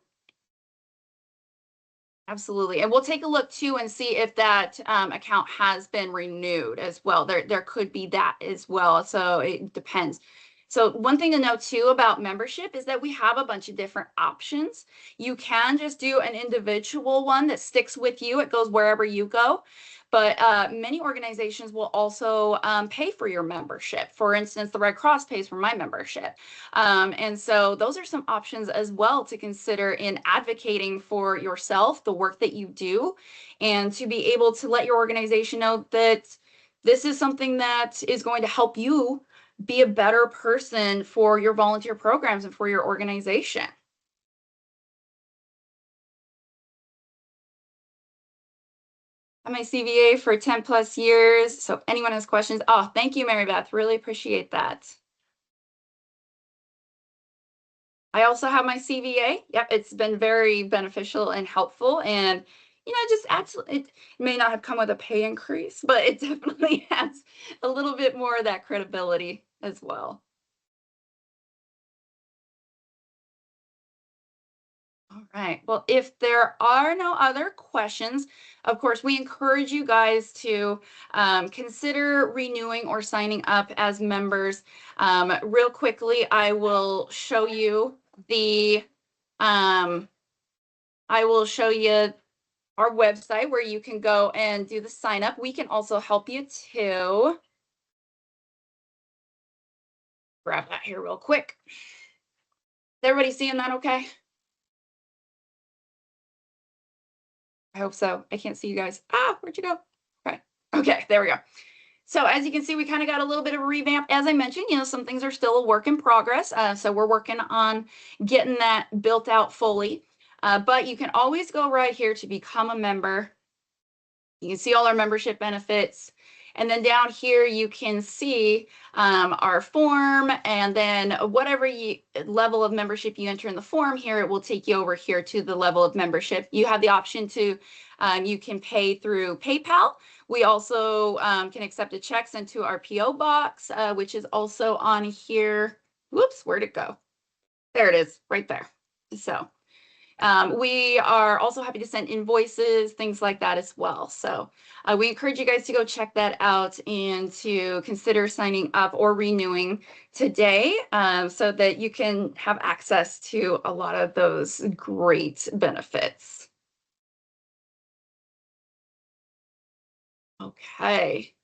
Absolutely. And we'll take a look too and see if that account has been renewed as well. There could be that as well. So it depends. So one thing to know too about membership is that we have a bunch of different options. You can just do an individual one that sticks with you. It goes wherever you go. But many organizations will also pay for your membership. For instance, the Red Cross pays for my membership. And so those are some options as well to consider in advocating for yourself, the work that you do, and to be able to let your organization know that this is something that is going to help you be a better person for your volunteer programs and for your organization. I'm a CVA for 10 plus years. So if anyone has questions, oh, thank you, Mary Beth. Really appreciate that. I also have my CVA. Yep, it's been very beneficial and helpful. And, you know, just absolutely, it may not have come with a pay increase, but it definitely has a little bit more of that credibility as well. All right. Well, if there are no other questions, of course, we encourage you guys to consider renewing or signing up as members. Real quickly, I will show you the our website where you can go and do the sign up. We can also help you too. Grab that here real quick. Is everybody seeing that okay? I hope so. I can't see you guys. Ah, where'd you go? Okay. Okay, there we go. So as you can see, we kind of got a little bit of a revamp. As I mentioned, you know, some things are still a work in progress. So we're working on getting that built out fully. But you can always go right here to become a member. You can see all our membership benefits. And then down here, you can see our form, and then whatever level of membership you enter in the form here, it will take you over here to the level of membership. You have the option to, you can pay through PayPal. We also can accept a check sent to our PO box, which is also on here. Whoops, where'd it go? There it is, right there. So we are also happy to send invoices, things like that as well. So we encourage you guys to go check that out and to consider signing up or renewing today so that you can have access to a lot of those great benefits. Okay.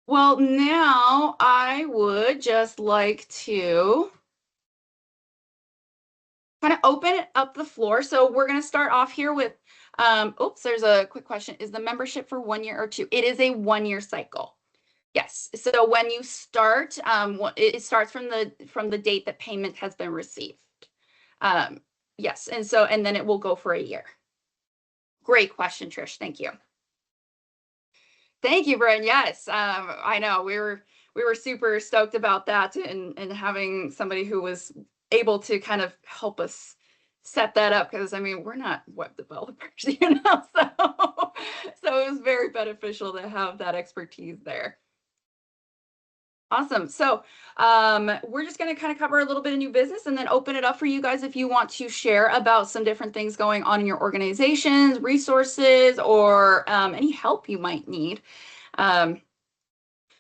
Well, now I would just like to kind of open up the floor. So we're going to start off here with, oops, there's a quick question. Is the membership for 1 year or 2? It is a 1-year cycle. Yes. So when you start, it starts from the date that payment has been received. Yes. And then it will go for a year. Great question, Trish. Thank you. Thank you, Brent. Yes. I know we were super stoked about that and having somebody who was able to kind of help us set that up, because I mean, we're not web developers, you know, so it was very beneficial to have that expertise there. Awesome. So we're just going to kind of cover a little bit of new business and then open it up for you guys if you want to share about some different things going on in your organizations, resources, or any help you might need.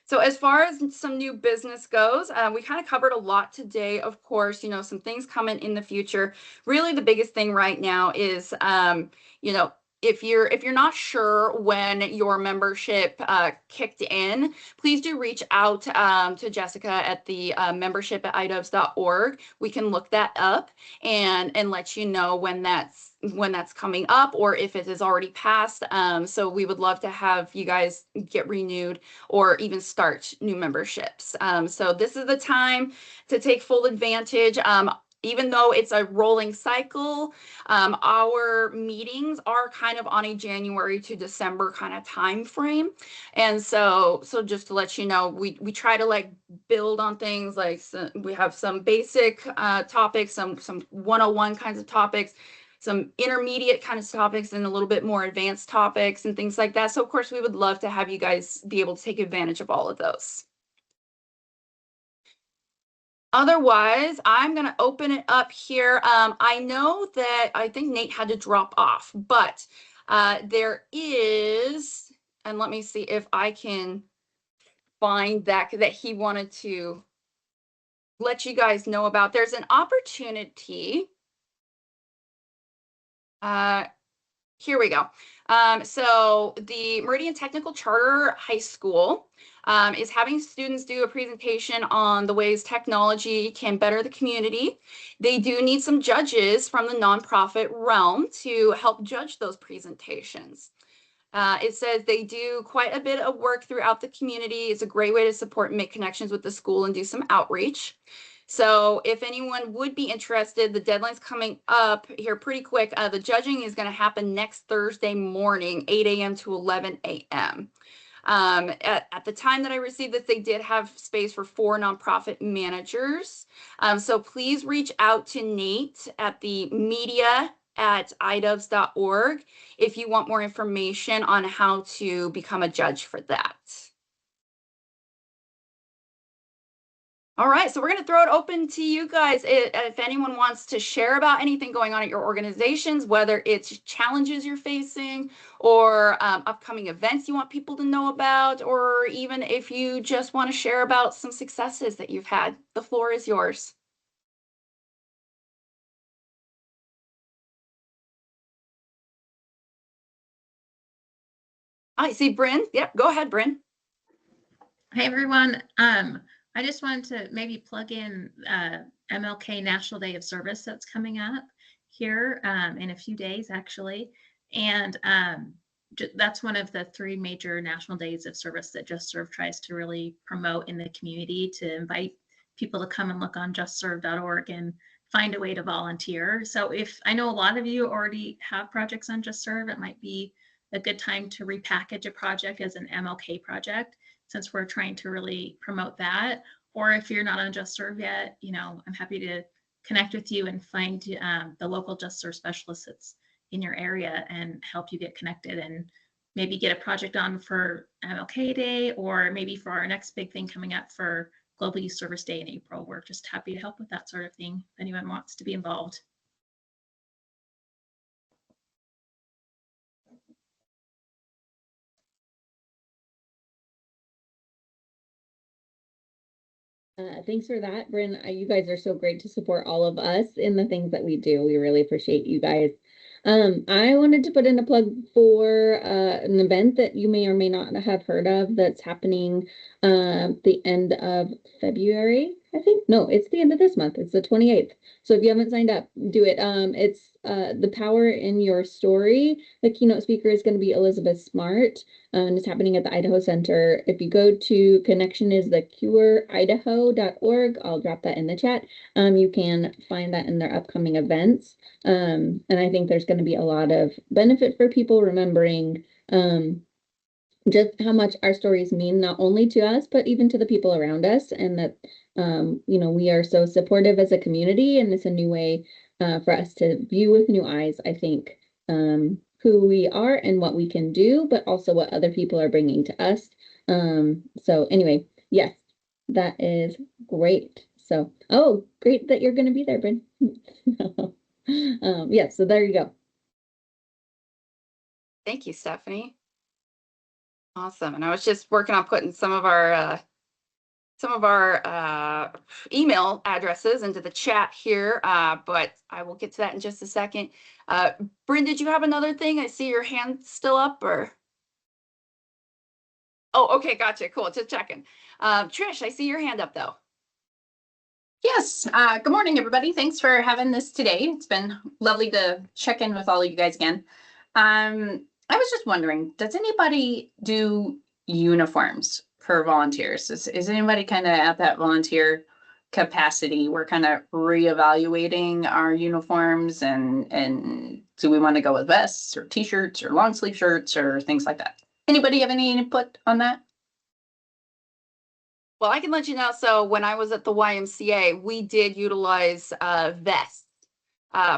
So as far as some new business goes, we kind of covered a lot today. Of course, you know, some things coming in the future. Really, the biggest thing right now is, you know, if you're not sure when your membership kicked in, please do reach out to Jessica at the membership at idovs.org. We can look that up and let you know when that's coming up, or if it is already passed. So we would love to have you guys get renewed or even start new memberships. So this is the time to take full advantage. Even though it's a rolling cycle, our meetings are kind of on a January to December kind of time frame. And so just to let you know, we try to like build on things like, we have some basic topics, some 101 kinds of topics, some intermediate kind of topics, and a little bit more advanced topics and things like that. So of course, we would love to have you guys be able to take advantage of all of those. Otherwise, I'm going to open it up here. I know that I think Nate had to drop off, but there is, and let me see if I can find that he wanted to let you guys know about. There's an opportunity. Here we go. So the Meridian Technical Charter High School is having students do a presentation on the ways technology can better the community. They do need some judges from the nonprofit realm to help judge those presentations. It says they do quite a bit of work throughout the community. It's a great way to support and make connections with the school and do some outreach. So if anyone would be interested, the deadline's coming up here pretty quick. The judging is going to happen next Thursday morning, 8 a.m. to 11 a.m. At the time that I received this, they did have space for 4 nonprofit managers. So please reach out to Nate at the media@idovs.org if you want more information on how to become a judge for that. All right, so we're going to throw it open to you guys. If anyone wants to share about anything going on at your organizations, whether it's challenges you're facing or upcoming events you want people to know about, or even if you just want to share about some successes that you've had, the floor is yours. I see Bryn. Yep, go ahead, Bryn. Hey everyone. I just wanted to maybe plug in MLK National Day of Service that's coming up here in a few days actually. And that's one of the 3 major national days of service that Just Serve tries to really promote in the community, to invite people to come and look on justserve.org and find a way to volunteer. So if I know a lot of you already have projects on Just Serve, it might be a good time to repackage a project as an MLK project, since we're trying to really promote that. Or if you're not on Just Serve yet, you know, I'm happy to connect with you and find the local Just Serve specialists that's in your area and help you get connected and maybe get a project on for MLK Day, or maybe for our next big thing coming up for Global Youth Service Day in April. We're just happy to help with that sort of thing if anyone wants to be involved. Thanks for that, Bryn. You guys are so great to support all of us in the things that we do. We really appreciate you guys. I wanted to put in a plug for an event that you may or may not have heard of that's happening the end of February, I think. No, it's the end of this month. It's the 28th. So if you haven't signed up, do it. It's The Power in Your Story. The keynote speaker is going to be Elizabeth Smart, and it's happening at the Idaho Center. If you go to connectionisthecure.idaho.org, I'll drop that in the chat. You can find that in their upcoming events. And I think there's going to be a lot of benefit for people remembering just how much our stories mean not only to us, but even to the people around us. And that, we are so supportive as a community, and it's a new way for us to view with new eyes, I think, who we are and what we can do, but also what other people are bringing to us. So anyway, yes, that is great. So, oh, great that you're going to be there, Bryn. Yeah, so there you go. Thank you, Stephanie. Awesome. And I was just working on putting some of our email addresses into the chat here, but I will get to that in just a second. Bryn, did you have another thing? I see your hand still up, or? Oh, okay, gotcha. Cool. Just checking. Trish, I see your hand up though. Yes. Good morning, everybody. Thanks for having this today. It's been lovely to check in with all of you guys again. I was just wondering, does anybody do uniforms for volunteers? Is anybody kind of at that volunteer capacity? We're kind of reevaluating our uniforms, and do we want to go with vests or t-shirts or long sleeve shirts or things like that? Anybody have any input on that? Well, I can let you know. So when I was at the YMCA, we did utilize vests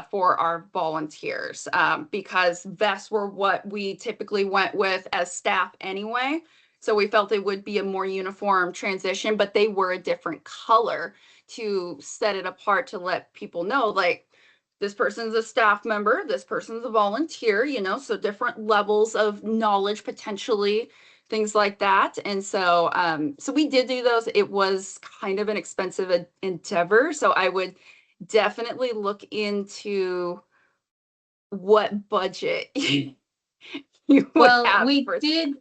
for our volunteers because vests were what we typically went with as staff anyway. So we felt it would be a more uniform transition, but they were a different color to set it apart to let people know, like, this person's a staff member, this person's a volunteer, so different levels of knowledge potentially, things like that. And so so we did do those. It was kind of an expensive endeavor, so I would definitely look into what budget you would Well, have we for. did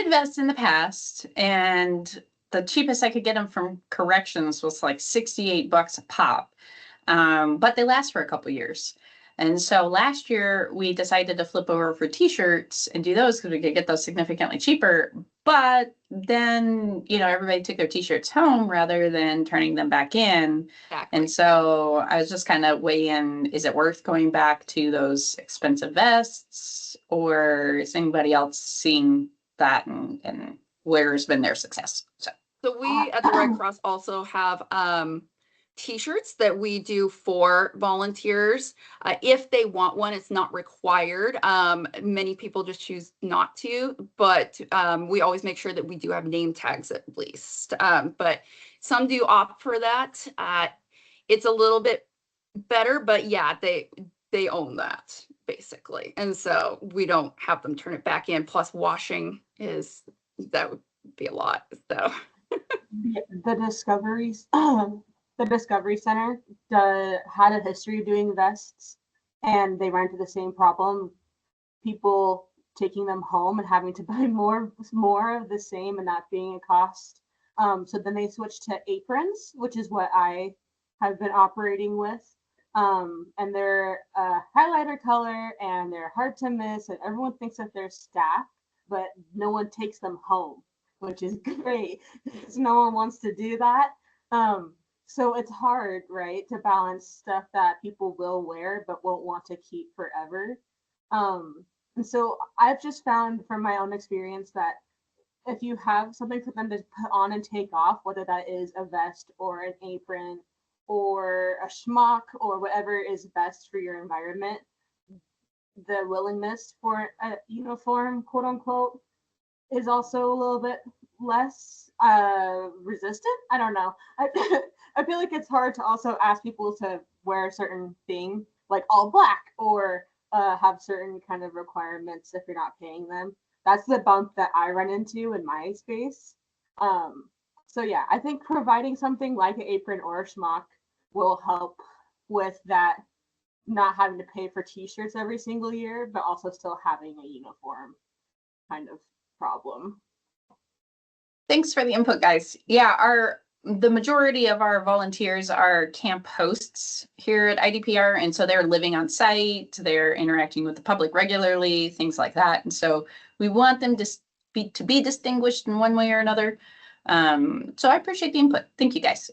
vests in the past, and the cheapest I could get them from corrections was like $68 a pop. But they last for a couple years. And so last year we decided to flip over for t-shirts and do those because we could get those significantly cheaper. But then, everybody took their t-shirts home rather than turning them back in. Exactly. And so I was just kind of weighing, is it worth going back to those expensive vests, or is anybody else seeing that, and where's been their success? So we at the Red Cross also have t-shirts that we do for volunteers. If they want one, it's not required. Many people just choose not to, but we always make sure that we do have name tags at least. But some do opt for that. It's a little bit better, but yeah, they own that basically. And so we don't have them turn it back in. Plus washing that would be a lot. So the Discoveries, the Discovery Center had a history of doing vests, and they ran into the same problem: people taking them home and having to buy more of the same, and that being a cost. So then they switched to aprons, which is what I have been operating with. And they're a highlighter color, and they're hard to miss, and everyone thinks that they're staff, but no one takes them home, which is great because no one wants to do that. So it's hard, right, to balance stuff that people will wear but won't want to keep forever. And so I've just found from my own experience that if you have something for them to put on and take off, whether that is a vest or an apron or a schmuck or whatever is best for your environment, the willingness for a uniform, quote unquote, is also a little bit less resistant. I don't know. I feel like it's hard to also ask people to wear a certain thing like all black or have certain kind of requirements if you're not paying them. That's the bump that I run into in my space. So yeah, I think providing something like an apron or a schmuck will help with that, not having to pay for t-shirts every single year, but also still having a uniform kind of problem. Thanks for the input, guys. Yeah, the majority of our volunteers are camp hosts here at IDPR, and so they're living on site, they're interacting with the public regularly, things like that. And so we want them to be distinguished in one way or another. So I appreciate the input. Thank you, guys.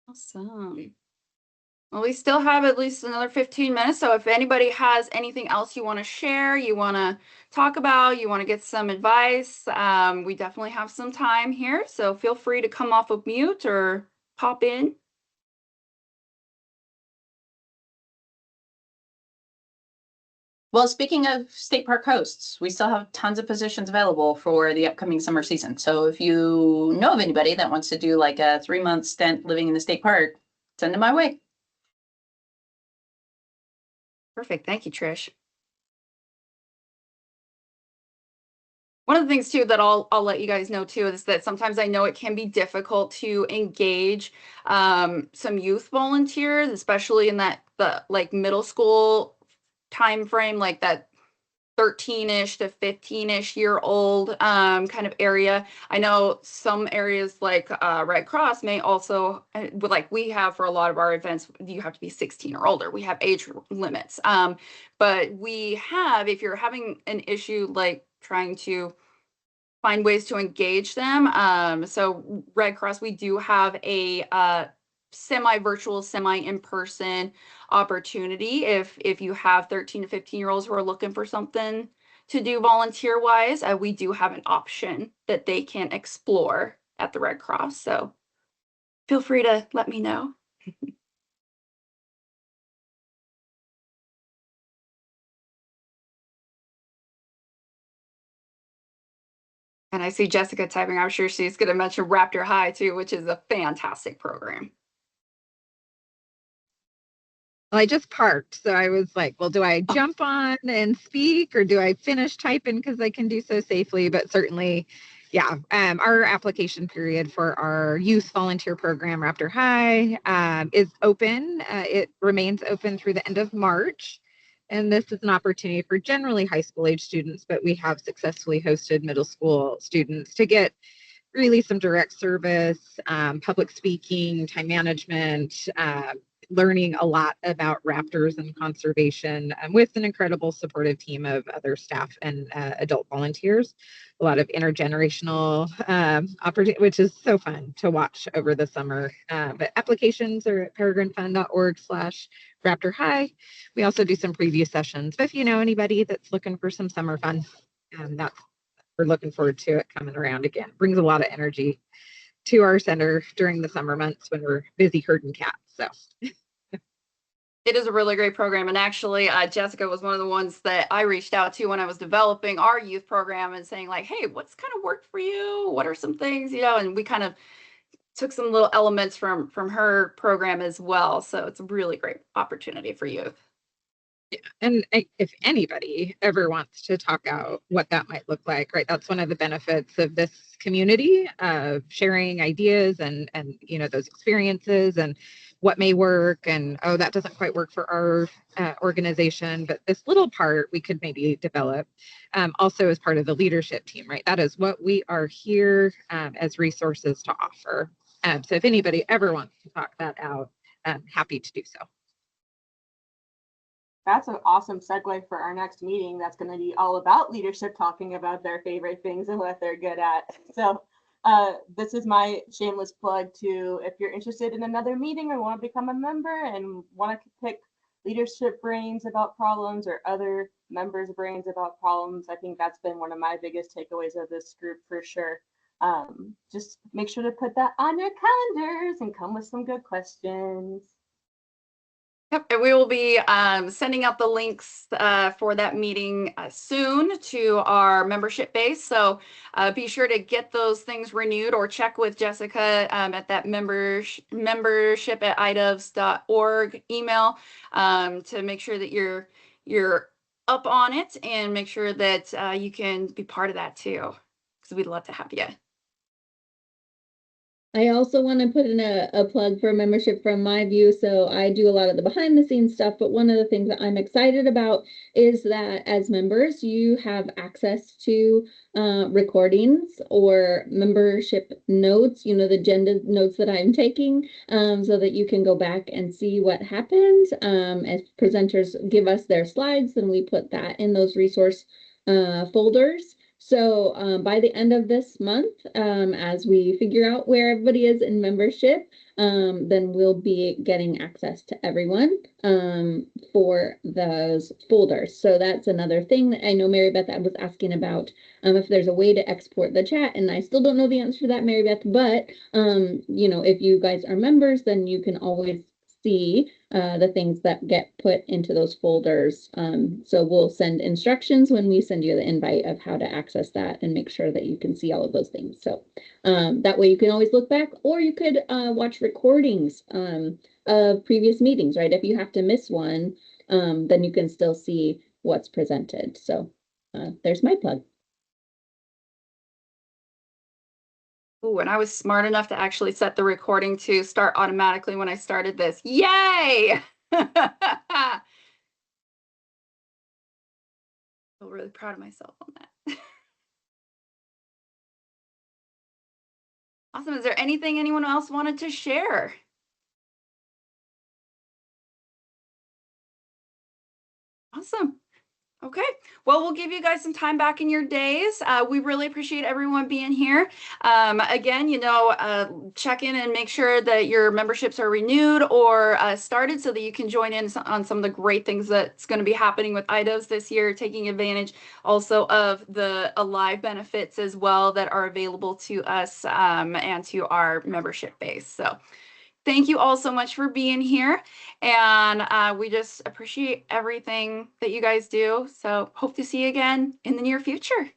awesome. Well, we still have at least another 15 minutes. So if anybody has anything else you want to share, you want to talk about, you want to get some advice, we definitely have some time here. So feel free to come off of mute or pop in. Well, speaking of state park hosts, we still have tons of positions available for the upcoming summer season. So if you know of anybody that wants to do like a 3-month stint living in the state park, send them my way. Perfect. Thank you, Trish. One of the things too that I'll let you guys know too is that sometimes I know it can be difficult to engage some youth volunteers, especially in the like middle school time frame, like that 13-ish to 15-ish year old kind of area. I know some areas like Red Cross may also, like we have for a lot of our events, you have to be 16 or older. We have age limits. But we have, if you're having an issue like trying to find ways to engage them. So Red Cross, we do have a semi-virtual, semi-in-person opportunity. If you have 13 to 15-year-olds who are looking for something to do volunteer-wise, we do have an option that they can explore at the Red Cross. So feel free to let me know. And I see Jessica typing. I'm sure she's going to mention Raptor High too, which is a fantastic program. Well, I just parked, so I was like, well, do I jump on and speak or do I finish typing because I can do so safely? But certainly, yeah, our application period for our youth volunteer program, Raptor High, is open. It remains open through the end of March. And this is an opportunity for generally high school age students, but we have successfully hosted middle school students to get really some direct service, public speaking, time management, learning a lot about raptors and conservation with an incredible supportive team of other staff and adult volunteers. A lot of intergenerational opportunity, which is so fun to watch over the summer. But applications are at peregrinefund.org/Raptor High. We also do some preview sessions. But if you know anybody that's looking for some summer fun, we're looking forward to it coming around again. Brings a lot of energy to our center during the summer months when we're busy herding cats. So it is a really great program. And actually, Jessica was one of the ones that I reached out to when I was developing our youth program and saying like, hey, what's kind of worked for you? What are some things, and we kind of took some little elements from her program as well. So it's a really great opportunity for youth. Yeah. And if anybody ever wants to talk out what that might look like, right, that's one of the benefits of this community of sharing ideas and those experiences and what may work and, oh, that doesn't quite work for our organization, but this little part we could maybe develop also as part of the leadership team, right? That is what we are here as resources to offer. So if anybody ever wants to talk that out, I'm happy to do so. That's an awesome segue for our next meeting. That's going to be all about leadership, talking about their favorite things and what they're good at. So this is my shameless plug to, if you're interested in another meeting or want to become a member and want to pick leadership brains about problems or other members' brains about problems, I think that's been one of my biggest takeaways of this group for sure. Just make sure to put that on your calendars and come with some good questions. Yep, and we will be sending out the links for that meeting soon to our membership base. So be sure to get those things renewed or check with Jessica at that membership at idovs.org email to make sure that you're up on it and make sure that you can be part of that too, because we'd love to have you. I also want to put in a plug for membership from my view. So I do a lot of the behind the scenes stuff, but one of the things that I'm excited about is that as members, you have access to recordings or membership notes, the agenda notes that I'm taking, so that you can go back and see what happened. As presenters give us their slides, then we put that in those resource folders. So by the end of this month, as we figure out where everybody is in membership, then we'll be getting access to everyone for those folders. So that's another thing that I know Mary Beth was asking about, if there's a way to export the chat, and I still don't know the answer to that, Mary Beth, but you know, if you guys are members, then you can always see the things that get put into those folders. So we'll send instructions when we send you the invite of how to access that and make sure that you can see all of those things. So that way you can always look back, or you could watch recordings of previous meetings, right? If you have to miss one, then you can still see what's presented. So there's my plug. Ooh, and I was smart enough to actually set the recording to start automatically when I started this. Yay! I feel really proud of myself on that. Awesome. Is there anything anyone else wanted to share? Awesome. Okay, well, we'll give you guys some time back in your days. We really appreciate everyone being here. Again, you know, check in and make sure that your memberships are renewed or started so that you can join in on some of the great things that's going to be happening with IDOVS this year, taking advantage also of the Alive benefits as well that are available to us and to our membership base. So thank you all so much for being here. And we just appreciate everything that you guys do. So hope to see you again in the near future.